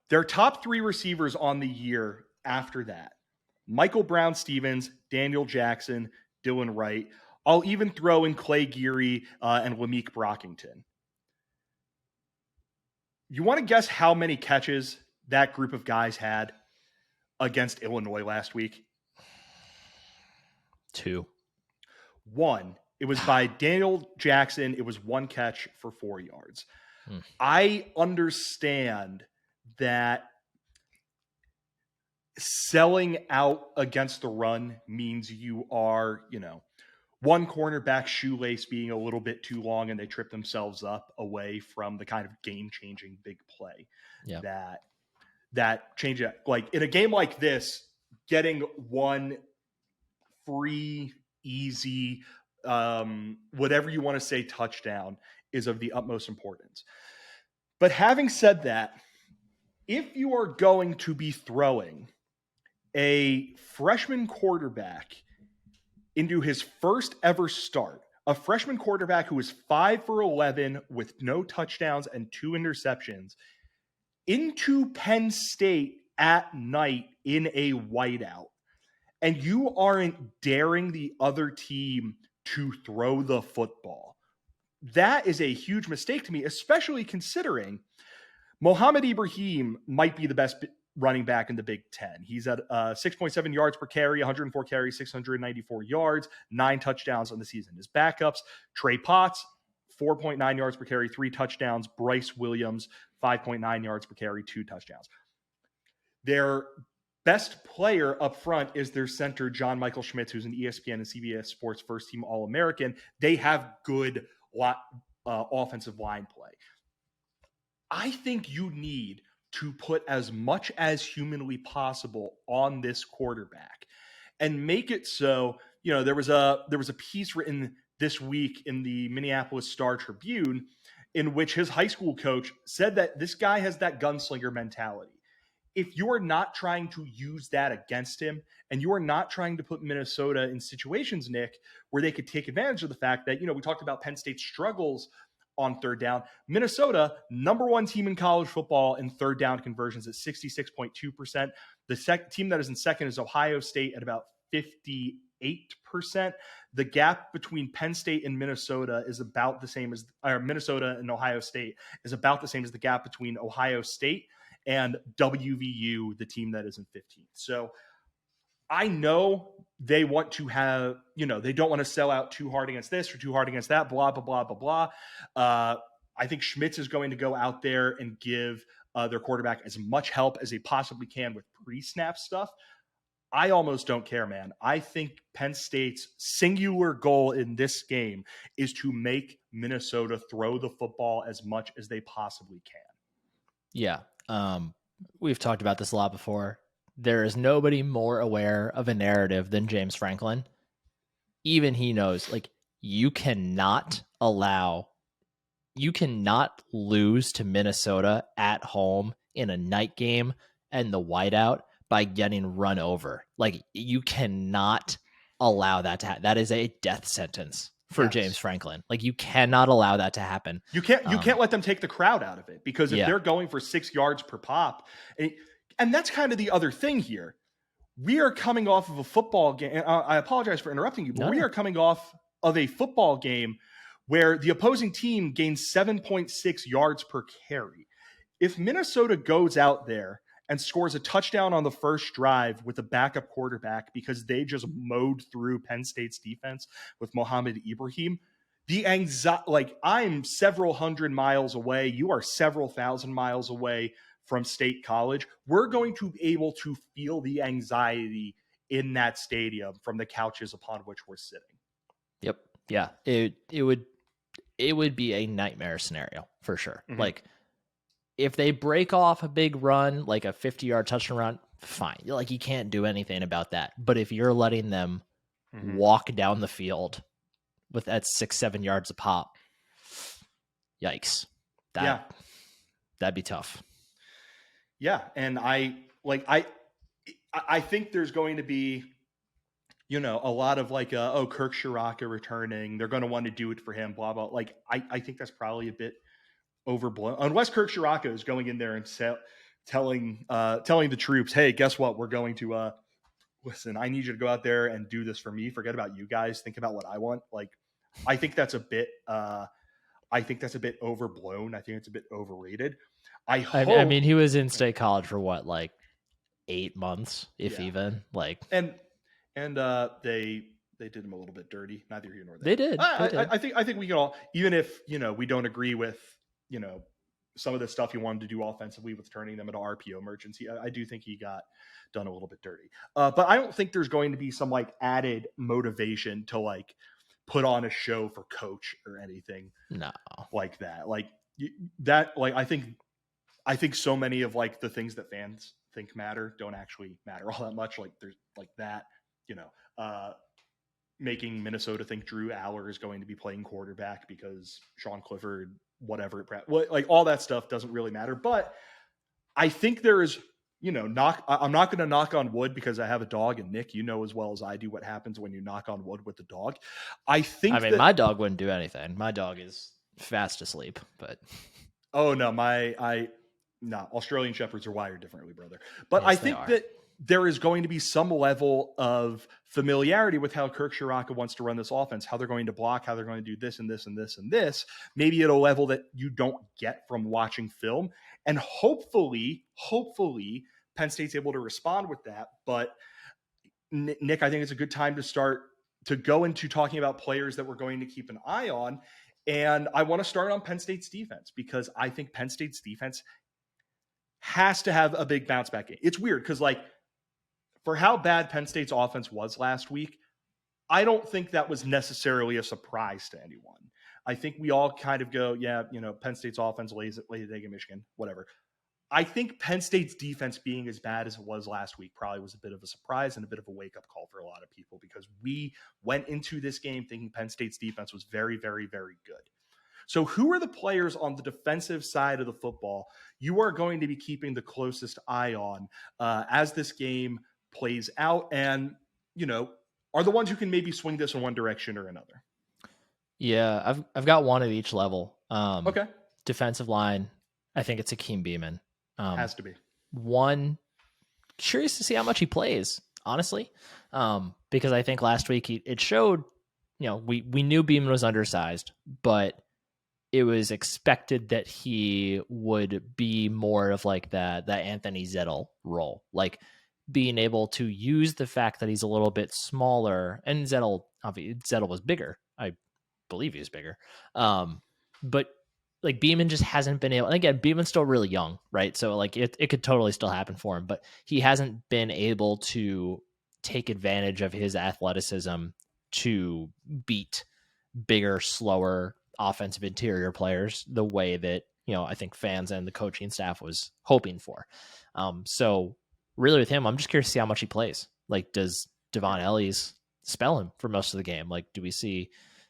Their top 3 receivers on the year after that, Michael Brown-Stevens, Daniel Jackson, Dylan Wright. I'll even throw in Clay Geary and Lameek Brockington. You want to guess how many catches that group of guys had against Illinois last week? 2. 1. It was by Daniel Jackson. It was 1 catch for 4 yards. I understand that selling out against the run means you are, one cornerback shoelace being a little bit too long and they trip themselves up away from the kind of game-changing big play that change it. Like in a game like this, getting one free, easy, whatever you want to say, touchdown is of the utmost importance. But having said that, if you are going to be throwing a freshman quarterback into his first ever start, a freshman quarterback who is 5 for 11 with no touchdowns and 2 interceptions, into Penn State at night in a whiteout, and you aren't daring the other team to throw the football, that is a huge mistake to me, especially considering Mohamed Ibrahim might be the best running back in the Big Ten. He's at 6.7 yards per carry, 104 carries, 694 yards, 9 touchdowns on the season. His backups, Trey Potts, 4.9 yards per carry, 3 touchdowns. Bryce Williams, 5.9 yards per carry, 2 touchdowns. Their best player up front is their center, John Michael Schmitz, who's an ESPN and CBS Sports first team All-American. They have good offensive line play. I think you need to put as much as humanly possible on this quarterback and make it so, there was a piece written this week in the Minneapolis Star-Tribune in which his high school coach said that this guy has that gunslinger mentality. If you are not trying to use that against him and you are not trying to put Minnesota in situations, Nick, where they could take advantage of the fact that, we talked about Penn State's struggles on third down. Minnesota, number one team in college football in third down conversions at 66.2%. The team that is in second is Ohio State at about 58%. The gap between Penn State and Minnesota is about the same as Minnesota and Ohio State is about the same as the gap between Ohio State and WVU, the team that is in 15th. So I know they want to have, they don't want to sell out too hard against this or too hard against that, blah, blah, blah, blah, blah. I think Schmitz is going to go out there and give their quarterback as much help as he possibly can with pre-snap stuff. I almost don't care, man. I think Penn State's singular goal in this game is to make Minnesota throw the football as much as they possibly can. Yeah. We've talked about this a lot before. There is nobody more aware of a narrative than James Franklin. Even he knows, you cannot lose to Minnesota at home in a night game and the whiteout by getting run over. You cannot allow that to happen. That is a death sentence for James Franklin. You cannot allow that to happen. You can't let them take the crowd out of it, because if they're going for 6 yards per pop, and that's kind of the other thing here. We are coming off of a football game. I apologize for interrupting you, but we are coming off of a football game where the opposing team gains 7.6 yards per carry. If Minnesota goes out there and scores a touchdown on the first drive with a backup quarterback because they just mowed through Penn State's defense with Mohamed Ibrahim, the anxiety, I'm several hundred miles away. You are several thousand miles away from State College. We're going to be able to feel the anxiety in that stadium from the couches upon which we're sitting. Yep. Yeah. It would be a nightmare scenario for sure. Mm-hmm. If they break off a big run, like a 50-yard touchdown run, fine. You can't do anything about that. But if you're letting them walk down the field with that 6-7 yards a pop, yikes. That'd be tough. Yeah. And I think there's going to be, a lot of Kirk Shiraka returning. They're going to want to do it for him, blah, blah. I think that's probably a bit overblown. Unless Kirk Shiraka is going in there and telling the troops, hey, guess what? We're going to listen, I need you to go out there and do this for me. Forget about you guys. Think about what I want. I think that's a bit overblown. I think it's a bit overrated. I mean, he was in State College for what, 8 months, if even. And they did him a little bit dirty. Neither here nor there. They did. I think we can all, even if we don't agree with some of the stuff he wanted to do offensively with turning them into RPO merchants, I do think he got done a little bit dirty. But I don't think there's going to be some added motivation to put on a show for coach or anything. No, like that. I think so many of the things that fans think matter don't actually matter all that much. There's that, making Minnesota think Drew Aller is going to be playing quarterback because Sean Clifford, whatever, all that stuff doesn't really matter. But I think there is, I'm not going to knock on wood because I have a dog, and Nick, as well as I do what happens when you knock on wood with the dog. My dog wouldn't do anything. My dog is fast asleep, but. Oh no, Australian Shepherds are wired differently, brother. But yes, I think that there is going to be some level of familiarity with how Kirk Shiraka wants to run this offense, how they're going to block, how they're going to do this and this and this and this, maybe at a level that you don't get from watching film. And hopefully Penn State's able to respond with that. But Nick, I think it's a good time to start to go into talking about players that we're going to keep an eye on. And I want to start on Penn State's defense because I think Penn State's defense has to have a big bounce back game. It's weird because, like, for how bad Penn State's offense was last week, I don't think that was necessarily a surprise to anyone. I think we all kind of go, yeah, Penn State's offense lays the egg in Michigan, whatever. I think Penn State's defense being as bad as it was last week probably was a bit of a surprise and a bit of a wake-up call for a lot of people because we went into this game thinking Penn State's defense was very, very, very good. So who are the players on the defensive side of the football you are going to be keeping the closest eye on as this game plays out and, are the ones who can maybe swing this in one direction or another? Yeah, I've got one at each level. Okay. Defensive line, I think it's Hakeem Beamon. Has to be. One, curious to see how much he plays, honestly, because I think last week it showed, we knew Beamon was undersized, but it was expected that he would be more of like that Anthony Zettel role, like being able to use the fact that he's a little bit smaller, and Zettel was bigger. I believe he was bigger, but like Beamon just hasn't been able, and again, Beamon's still really young, right? So like it could totally still happen for him, but he hasn't been able to take advantage of his athleticism to beat bigger, slower offensive interior players the way that, I think fans and the coaching staff was hoping for. So really with him, I'm just curious to see how much he plays. Like, does Devon Ellies spell him for most of the game? Like, do we see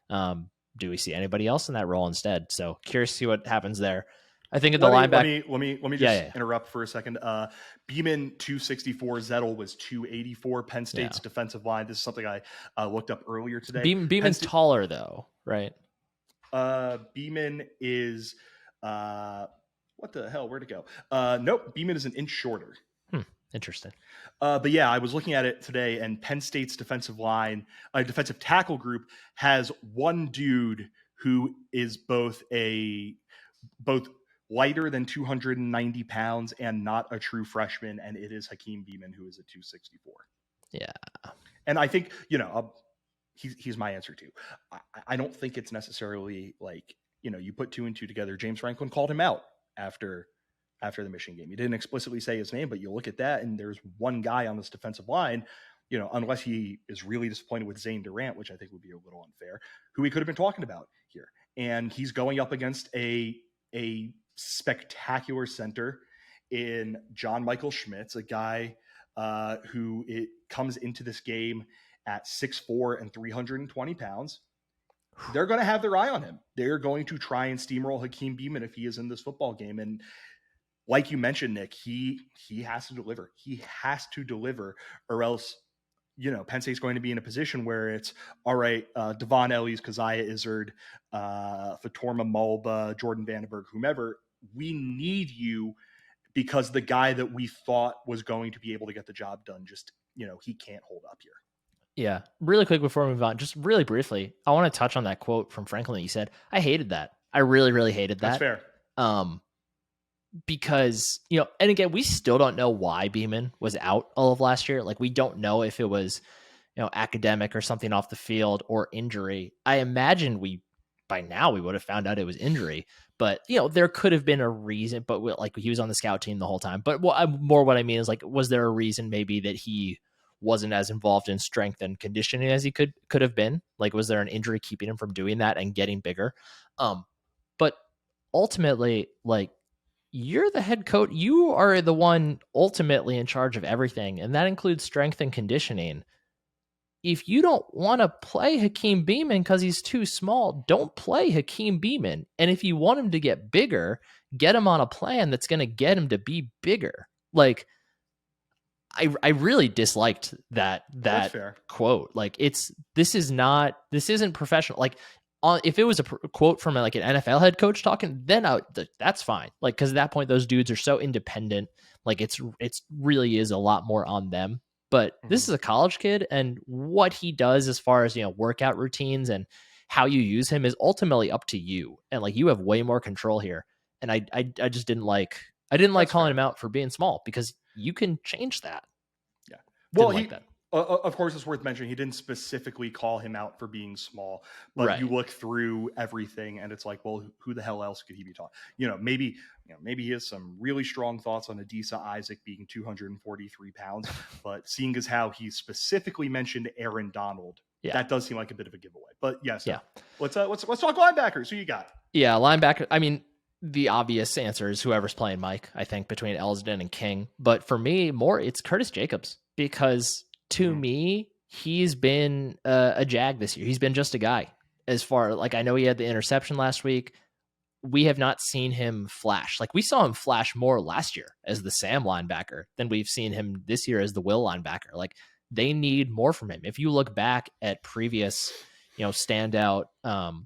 anybody else in that role instead? So curious to see what happens there. I think at the linebacker. Let me just interrupt for a second. Beamon 264, Zettel was 284. Penn State's defensive line. This is something I looked up earlier today. Beamon's taller though, right? Beamon is what the hell? Where'd it go? Nope. Beamon is an inch shorter. Interesting. But yeah, I was looking at it today, and Penn State's defensive tackle group has one dude who is both lighter than 290 pounds and not a true freshman, and it is Hakeem Beamon, who is a 264. Yeah. And I think, he's my answer too. I don't think it's necessarily like, you put two and two together. James Franklin called him out after the Michigan game. He didn't explicitly say his name, but you look at that and there's one guy on this defensive line, unless he is really disappointed with Zane Durant, which I think would be a little unfair, who he could have been talking about here. And he's going up against a spectacular center in John Michael Schmitz, a guy who comes into this game at 6'4" and 320 pounds. They're going to have their eye on him. They're going to try and steamroll Hakeem Beamon if he is in this football game. And like you mentioned, Nick, he has to deliver. He has to deliver, or else, Penn State's going to be in a position where it's, all right, Devon Ellies, Keziah Izzard, Fatorma Mulba, Jordan Vandenberg, whomever, we need you because the guy that we thought was going to be able to get the job done, just, he can't hold up here. Yeah. Really quick before we move on, just really briefly, I want to touch on that quote from Franklin that you said. I hated that. I really, really hated that. That's fair. Because, and again, we still don't know why Beamon was out all of last year. Like, we don't know if it was, academic or something off the field or injury. I imagine by now we would have found out it was injury, but there could have been a reason, but like he was on the scout team the whole time. But what I mean is, like, was there a reason maybe that he wasn't as involved in strength and conditioning as he could have been? Like, was there an injury keeping him from doing that and getting bigger? But ultimately, like, you're the head coach. You are the one ultimately in charge of everything, and that includes strength and conditioning. If you don't want to play Hakeem Beamon because he's too small, don't play Hakeem Beamon. And if you want him to get bigger, get him on a plan that's going to get him to be bigger. Like, I really disliked that quote. Like, this isn't professional. Like, if it was a quote from like an NFL head coach talking, then that's fine. Like, because at that point, those dudes are so independent. Like, it's really is a lot more on them. But this is a college kid, and what he does as far as, workout routines and how you use him is ultimately up to you. And like, you have way more control here. And I just didn't like calling him out for being small, because you can change that. Yeah. Well, Of course, it's worth mentioning he didn't specifically call him out for being small, but Right. you look through everything and it's like, well, who the hell else could he be talking? Maybe he has some really strong thoughts on Adisa Isaac being 243 pounds, but seeing as how he specifically mentioned Aaron Donald, that does seem like a bit of a giveaway. But yes, let's talk linebackers. Who you got? Yeah, linebacker. I mean, the obvious answer is whoever's playing Mike, I think, between Elsdon and King. But for me, it's Curtis Jacobs, because to me, he's been a Jag this year. He's been just a guy. As far, like, I know he had the interception last week. We have not seen him flash. Like, we saw him flash more last year as the Sam linebacker than we've seen him this year as the Will linebacker. Like, they need more from him. If you look back at previous standout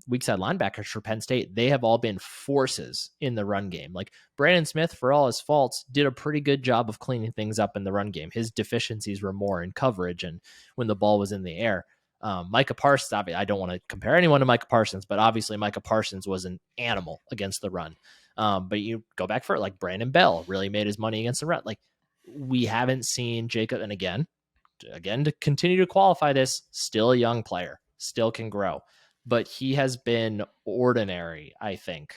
weak side linebackers for Penn State, they have all been forces in the run game. Like, Brandon Smith, for all his faults, did a pretty good job of cleaning things up in the run game. His deficiencies were more in coverage and when the ball was in the air. Micah Parsons, I don't want to compare anyone to Micah Parsons, but obviously Micah Parsons was an animal against the run. But you go back for it, like Brandon Bell really made his money against the run. Like, we haven't seen Jacob, and again, to continue to qualify this, still a young player, still can grow, but he has been ordinary, I think,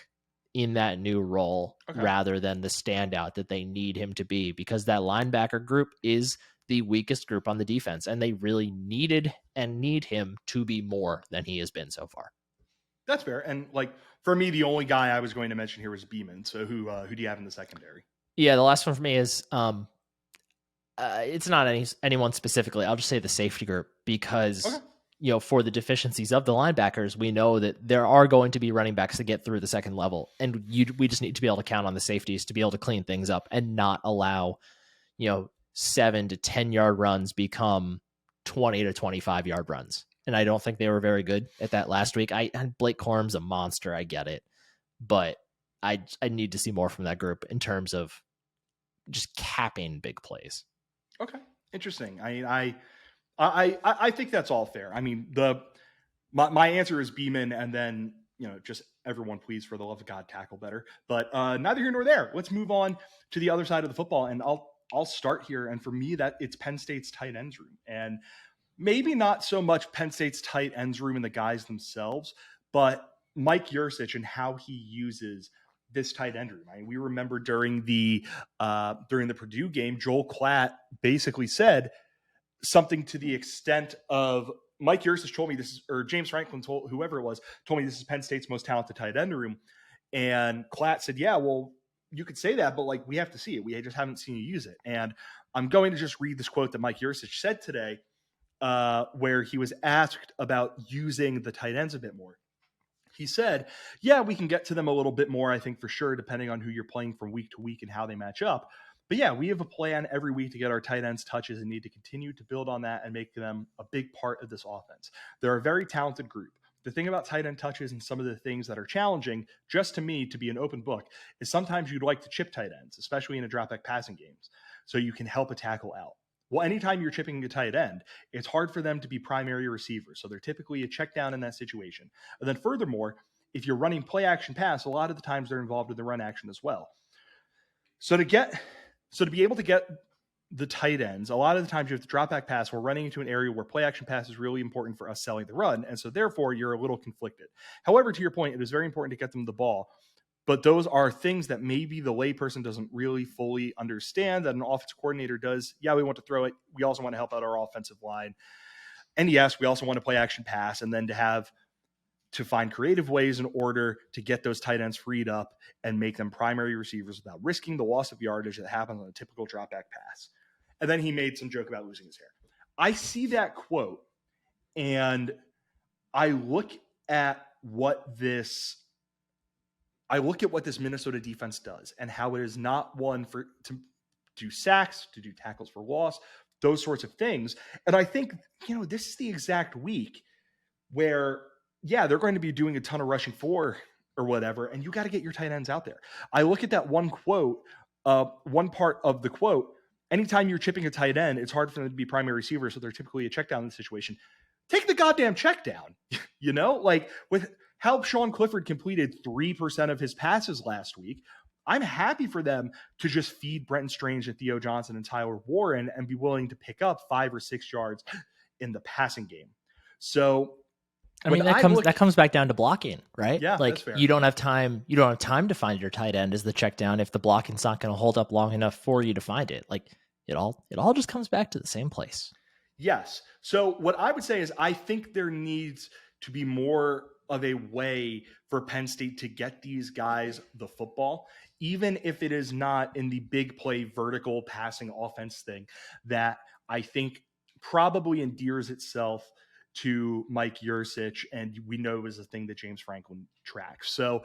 in that new role rather than the standout that they need him to be, because that linebacker group is the weakest group on the defense, and they really needed and need him to be more than he has been so far. That's fair. And like, for me, the only guy I was going to mention here was Beeman. So who do you have in the secondary? Yeah, the last one for me is it's not anyone specifically. I'll just say the safety group, because for the deficiencies of the linebackers, we know that there are going to be running backs to get through the second level, and we just need to be able to count on the safeties to be able to clean things up and not allow 7 to 10 yard runs become 20 to 25 yard runs. And I don't think they were very good at that last week. Blake Corum's a monster, I get it, but I need to see more from that group in terms of just capping big plays. Okay, interesting. I think that's all fair. I mean, my answer is Beeman, and then just everyone, please, for the love of God, tackle better. But neither here nor there. Let's move on to the other side of the football, and I'll start here. And for me, that it's Penn State's tight ends room, and maybe not so much Penn State's tight ends room and the guys themselves, but Mike Yurcich and how he uses this tight end room. I mean, we remember during the Purdue game, Joel Klatt basically said something to the extent of, Mike Yurcich told me this is, or James Franklin told whoever it was, told me this is Penn State's most talented tight end room. And Klatt said, yeah, well, you could say that, but like, we have to see it. We just haven't seen you use it. And I'm going to just read this quote that Mike Yurcich said today, where he was asked about using the tight ends a bit more. He said, yeah, we can get to them a little bit more, I think, for sure, depending on who you're playing from week to week and how they match up. But yeah, we have a plan every week to get our tight ends touches and need to continue to build on that and make them a big part of this offense. They're a very talented group. The thing about tight end touches and some of the things that are challenging, just to me, to be an open book, is sometimes you'd like to chip tight ends, especially in a drop back passing games, so you can help a tackle out. Well, anytime you're chipping a tight end, it's hard for them to be primary receivers. So they're typically a check down in that situation. And then furthermore, if you're running play action pass, a lot of the times they're involved in the run action as well. So to be able to get the tight ends, a lot of the times you have to drop back pass. We're running into an area where play action pass is really important for us selling the run. And so therefore you're a little conflicted. However, to your point, it is very important to get them the ball. But those are things that maybe the layperson doesn't really fully understand, that an offensive coordinator does. Yeah, we want to throw it. We also want to help out our offensive line. And yes, we also want to play action pass, and then to find creative ways in order to get those tight ends freed up and make them primary receivers without risking the loss of yardage that happens on a typical drop back pass. And then he made some joke about losing his hair. I see that quote and I look at what this Minnesota defense does and how it is not one to do sacks, to do tackles for loss, those sorts of things. And I think, this is the exact week where, yeah, they're going to be doing a ton of rushing for or whatever, and you got to get your tight ends out there. I look at that one quote, one part of the quote, anytime you're chipping a tight end, it's hard for them to be primary receivers, so they're typically a check down in the situation. Take the goddamn check down, like with how Sean Clifford completed 3% of his passes last week. I'm happy for them to just feed Brenton Strange and Theo Johnson and Tyler Warren and be willing to pick up 5 or 6 yards in the passing game. So I mean, that comes back down to blocking, right? Yeah, like that's fair. you don't have time to find your tight end as the check down if the blocking's not going to hold up long enough for you to find it. Like it all just comes back to the same place. Yes. So what I would say is I think there needs to be more of a way for Penn State to get these guys the football, even if it is not in the big play vertical passing offense thing that I think probably endears itself to Mike Yurcich, and we know is a thing that James Franklin tracks. So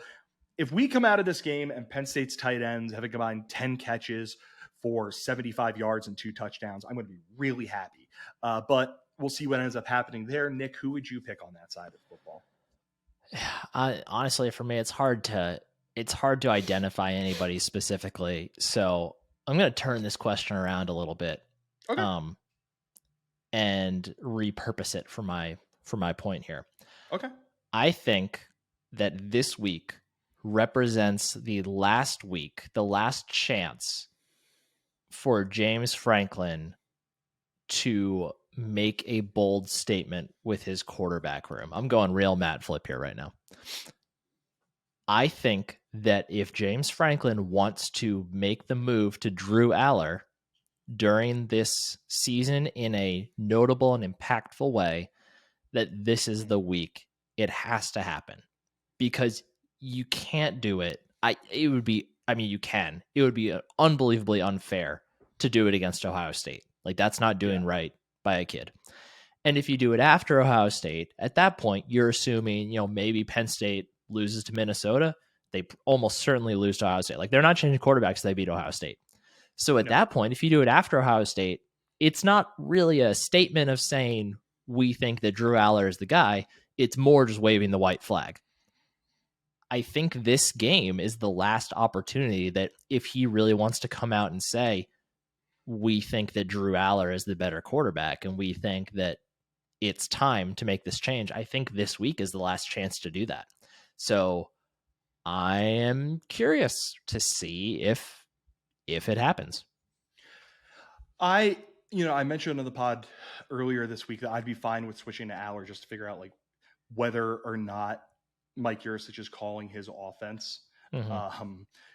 if we come out of this game and Penn State's tight ends have a combined 10 catches for 75 yards and 2 touchdowns, I'm going to be really happy. But we'll see what ends up happening there. Nick, who would you pick on that side of football? Honestly, for me, it's hard to identify anybody specifically. So I'm going to turn this question around a little bit. Okay. And repurpose it for my point here. Okay. I think that this week represents the last chance for James Franklin to make a bold statement with his quarterback room. I'm going real Matt Flip here right now. I think that if James Franklin wants to make the move to Drew Aller during this season in a notable and impactful way, that this is the week it has to happen, because you can't do it. It would be unbelievably unfair to do it against Ohio State. Like that's not doing right by a kid. And if you do it after Ohio State, at that point, you're assuming, maybe Penn State loses to Minnesota. They almost certainly lose to Ohio State. Like they're not changing quarterbacks. They beat Ohio State. So at that point, if you do it after Ohio State, it's not really a statement of saying we think that Drew Aller is the guy. It's more just waving the white flag. I think this game is the last opportunity that if he really wants to come out and say, we think that Drew Aller is the better quarterback and we think that it's time to make this change, I think this week is the last chance to do that. So I am curious to see if it happens. I mentioned on the pod earlier this week that I'd be fine with switching to Aller just to figure out like whether or not Mike Yurcich is calling his offense,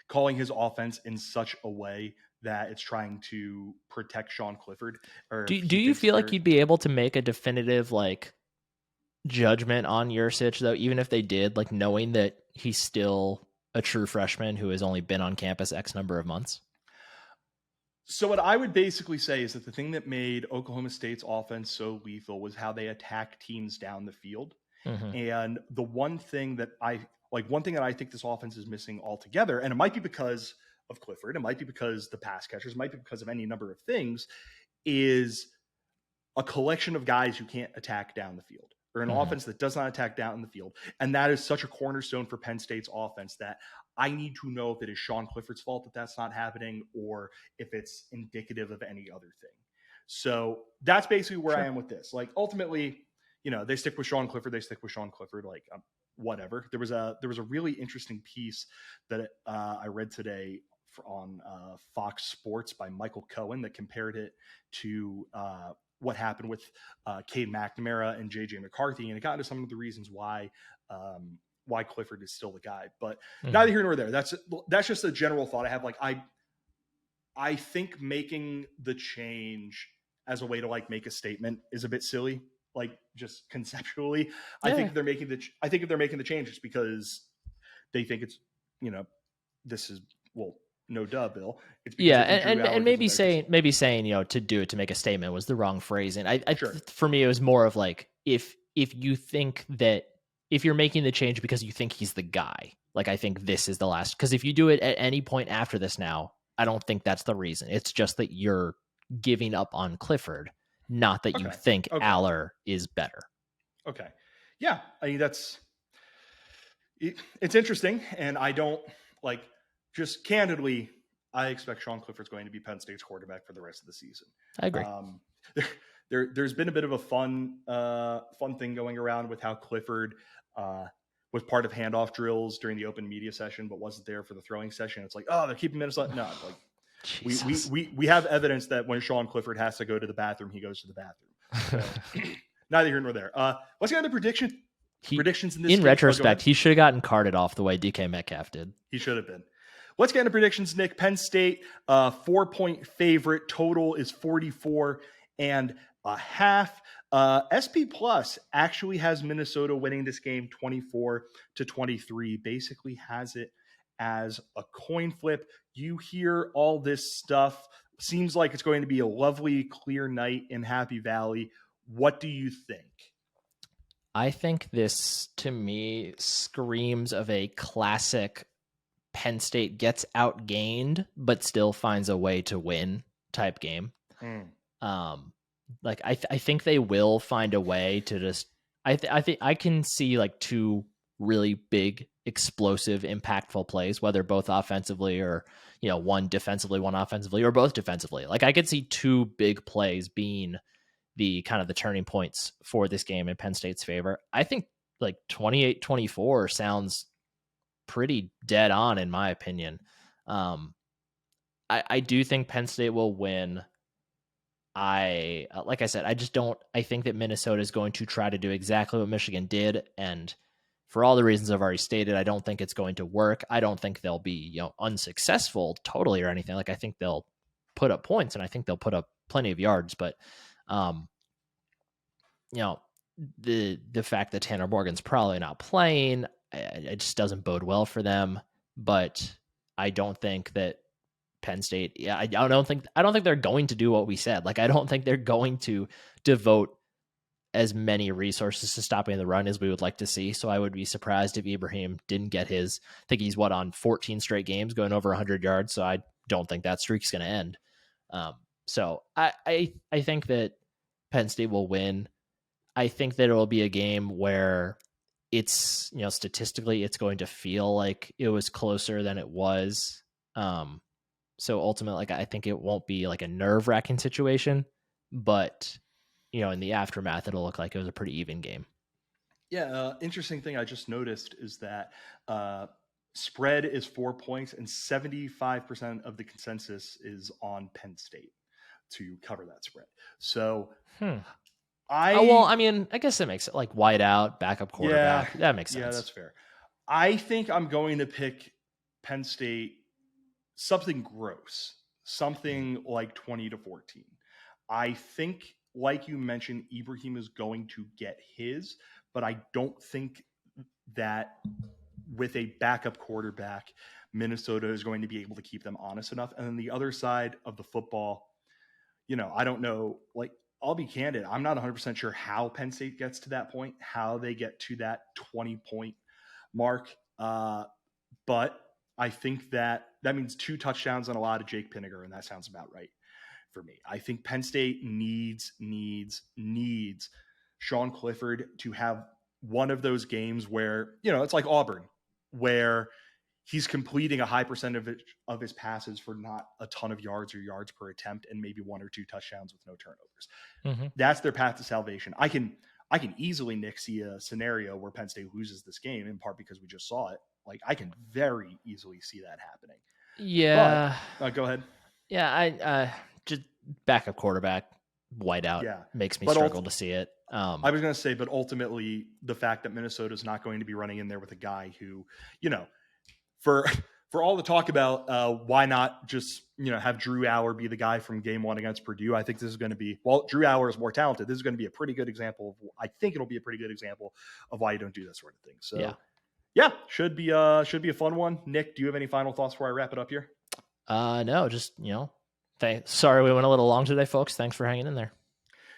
calling his offense in such a way that it's trying to protect Sean Clifford. Or do you feel like you'd be able to make a definitive like judgment on Yurcich though, even if they did, like knowing that he's still a true freshman who has only been on campus X number of months? So what I would basically say is that the thing that made Oklahoma State's offense so lethal was how they attack teams down the field. And the one thing that I think this offense is missing altogether, and it might be because of Clifford, it might be because the pass catchers, it might be because of any number of things, is a collection of guys who can't attack down the field, or an offense that does not attack down the field. And that is such a cornerstone for Penn State's offense that I need to know if it is Sean Clifford's fault that that's not happening or if it's indicative of any other thing. So that's basically where I am with this. Like ultimately, they stick with Sean Clifford. Like whatever. There was a really interesting piece that I read today on Fox Sports by Michael Cohen that compared it to what happened with Cade McNamara and JJ McCarthy, and it got into some of the reasons why Clifford is still the guy. But neither here nor there. That's just a general thought I have. Like I think making the change as a way to like make a statement is a bit silly. Like just conceptually, I think if they're making the change, it's because they think it's, this is, well, no duh, Bill. It's and maybe saying, to do it to make a statement was the wrong phrasing. For me, it was more of like, if you think that if you're making the change because you think he's the guy, like I think this is the last, because if you do it at any point after this now, I don't think that's the reason. It's just that you're giving up on Clifford. Not that you think Aller is better. Okay. Yeah. I mean, it's interesting. And I don't just candidly, I expect Sean Clifford's going to be Penn State's quarterback for the rest of the season. I agree. There's been a bit of a fun thing going around with how Clifford was part of handoff drills during the open media session, but wasn't there for the throwing session. It's like, oh, they're keeping Minnesota. No, like we have evidence that when Sean Clifford has to go to the bathroom, he goes to the bathroom. So, neither here nor there. Let's get into predictions in this. In retrospect, he should have gotten carted off the way DK Metcalf did. He should have been. Let's get into predictions, Nick. Penn State, 4-point favorite. Total is 44.5. SP Plus actually has Minnesota winning this game 24-23. Basically has it as a coin flip. You hear all this stuff. Seems like it's going to be a lovely, clear night in Happy Valley. What do you think? I think this, to me, screams of a classic Penn State gets outgained, but still finds a way to win type game. Like I think they will find a way to just. I think I can see like two really big, explosive, impactful plays, whether both offensively or one defensively, one offensively, or both defensively. Like I could see two big plays being the kind of the turning points for this game in Penn State's favor. I think like 28-24 sounds pretty dead on in my opinion. I do think Penn State will win. Like I said, I think that Minnesota is going to try to do exactly what Michigan did. And for all the reasons I've already stated, I don't think it's going to work. I don't think they'll be, unsuccessful totally or anything. Like I think they'll put up points and I think they'll put up plenty of yards, but the fact that Tanner Morgan's probably not playing, it just doesn't bode well for them. But I don't think that Penn State, I don't think they're going to do what we said. Like I don't think they're going to devote as many resources to stopping the run as we would like to see. So I would be surprised if Ibrahim didn't get his. I think he's on 14 straight games going over 100 yards. So I don't think that streak's going to end. So I think that Penn State will win. I think that it will be a game where it's, statistically, it's going to feel like it was closer than it was. So ultimately, I think it won't be like a nerve-wracking situation, but, in the aftermath, it'll look like it was a pretty even game. Yeah. Interesting thing I just noticed is that spread is 4 points and 75% of the consensus is on Penn State to cover that spread. So I guess that makes it like Whiteout, backup quarterback. That makes sense. Yeah, that's fair. I think I'm going to pick Penn State something gross, something like 20-14. I think, like you mentioned, Ibrahim is going to get his, but I don't think that with a backup quarterback, Minnesota is going to be able to keep them honest enough. And then the other side of the football, I don't know, I'll be candid. I'm not 100% sure how Penn State gets to that point, how they get to that 20-point mark. But I think that means 2 touchdowns and a lot of Jake Pinniger, and that sounds about right for me. I think Penn State needs Sean Clifford to have one of those games where, it's like Auburn, where he's completing a high percentage of his passes for not a ton of yards or yards per attempt and maybe 1 or 2 touchdowns with no turnovers. Mm-hmm. That's their path to salvation. I can easily, Nick, see a scenario where Penn State loses this game, in part because we just saw it. I can very easily see that happening. Yeah. But, go ahead. Yeah, I just backup quarterback, Whiteout makes me struggle to see it. I was going to say, but ultimately, the fact that Minnesota is not going to be running in there with a guy who, for all the talk about why not just, have Drew Auer be the guy from game 1 against Purdue, I think this is going to be, Drew Auer is more talented. This is going to be a pretty good example I think it'll be a pretty good example of why you don't do that sort of thing. So should be a fun one. Nick, do you have any final thoughts before I wrap it up here? No, just, sorry we went a little long today, folks. Thanks for hanging in there.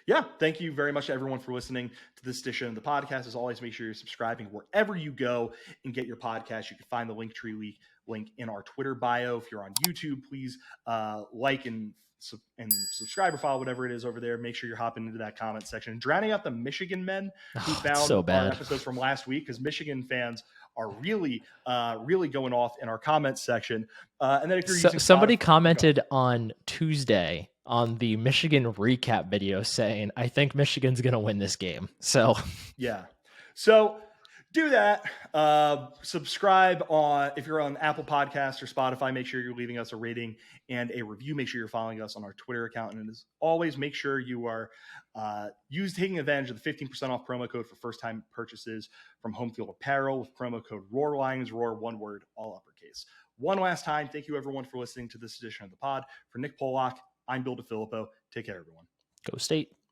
Yeah, thank you very much to everyone for listening to this edition of the podcast. As always, make sure you're subscribing wherever you go and get your podcast. You can find the Linktree link in our Twitter bio. If you're on YouTube, please like and subscribe or follow whatever it is over there. Make sure you're hopping into that comment section and drowning out the Michigan men who found our episodes from last week, because Michigan fans are really going off in our comments section. And then if you're using somebody commented on Tuesday on the Michigan recap video saying, I think Michigan's going to win this game. So, yeah. So do that. Subscribe if you're on Apple Podcasts or Spotify. Make sure you're leaving us a rating and a review. Make sure you're following us on our Twitter account. And as always, make sure you are taking advantage of the 15% off promo code for first-time purchases from Home Field Apparel with promo code Roar Lions Roar, one word, all uppercase. One last time, thank you everyone for listening to this edition of the pod. For Nick Pollock, I'm Bill DeFilippo. Take care, everyone. Go State.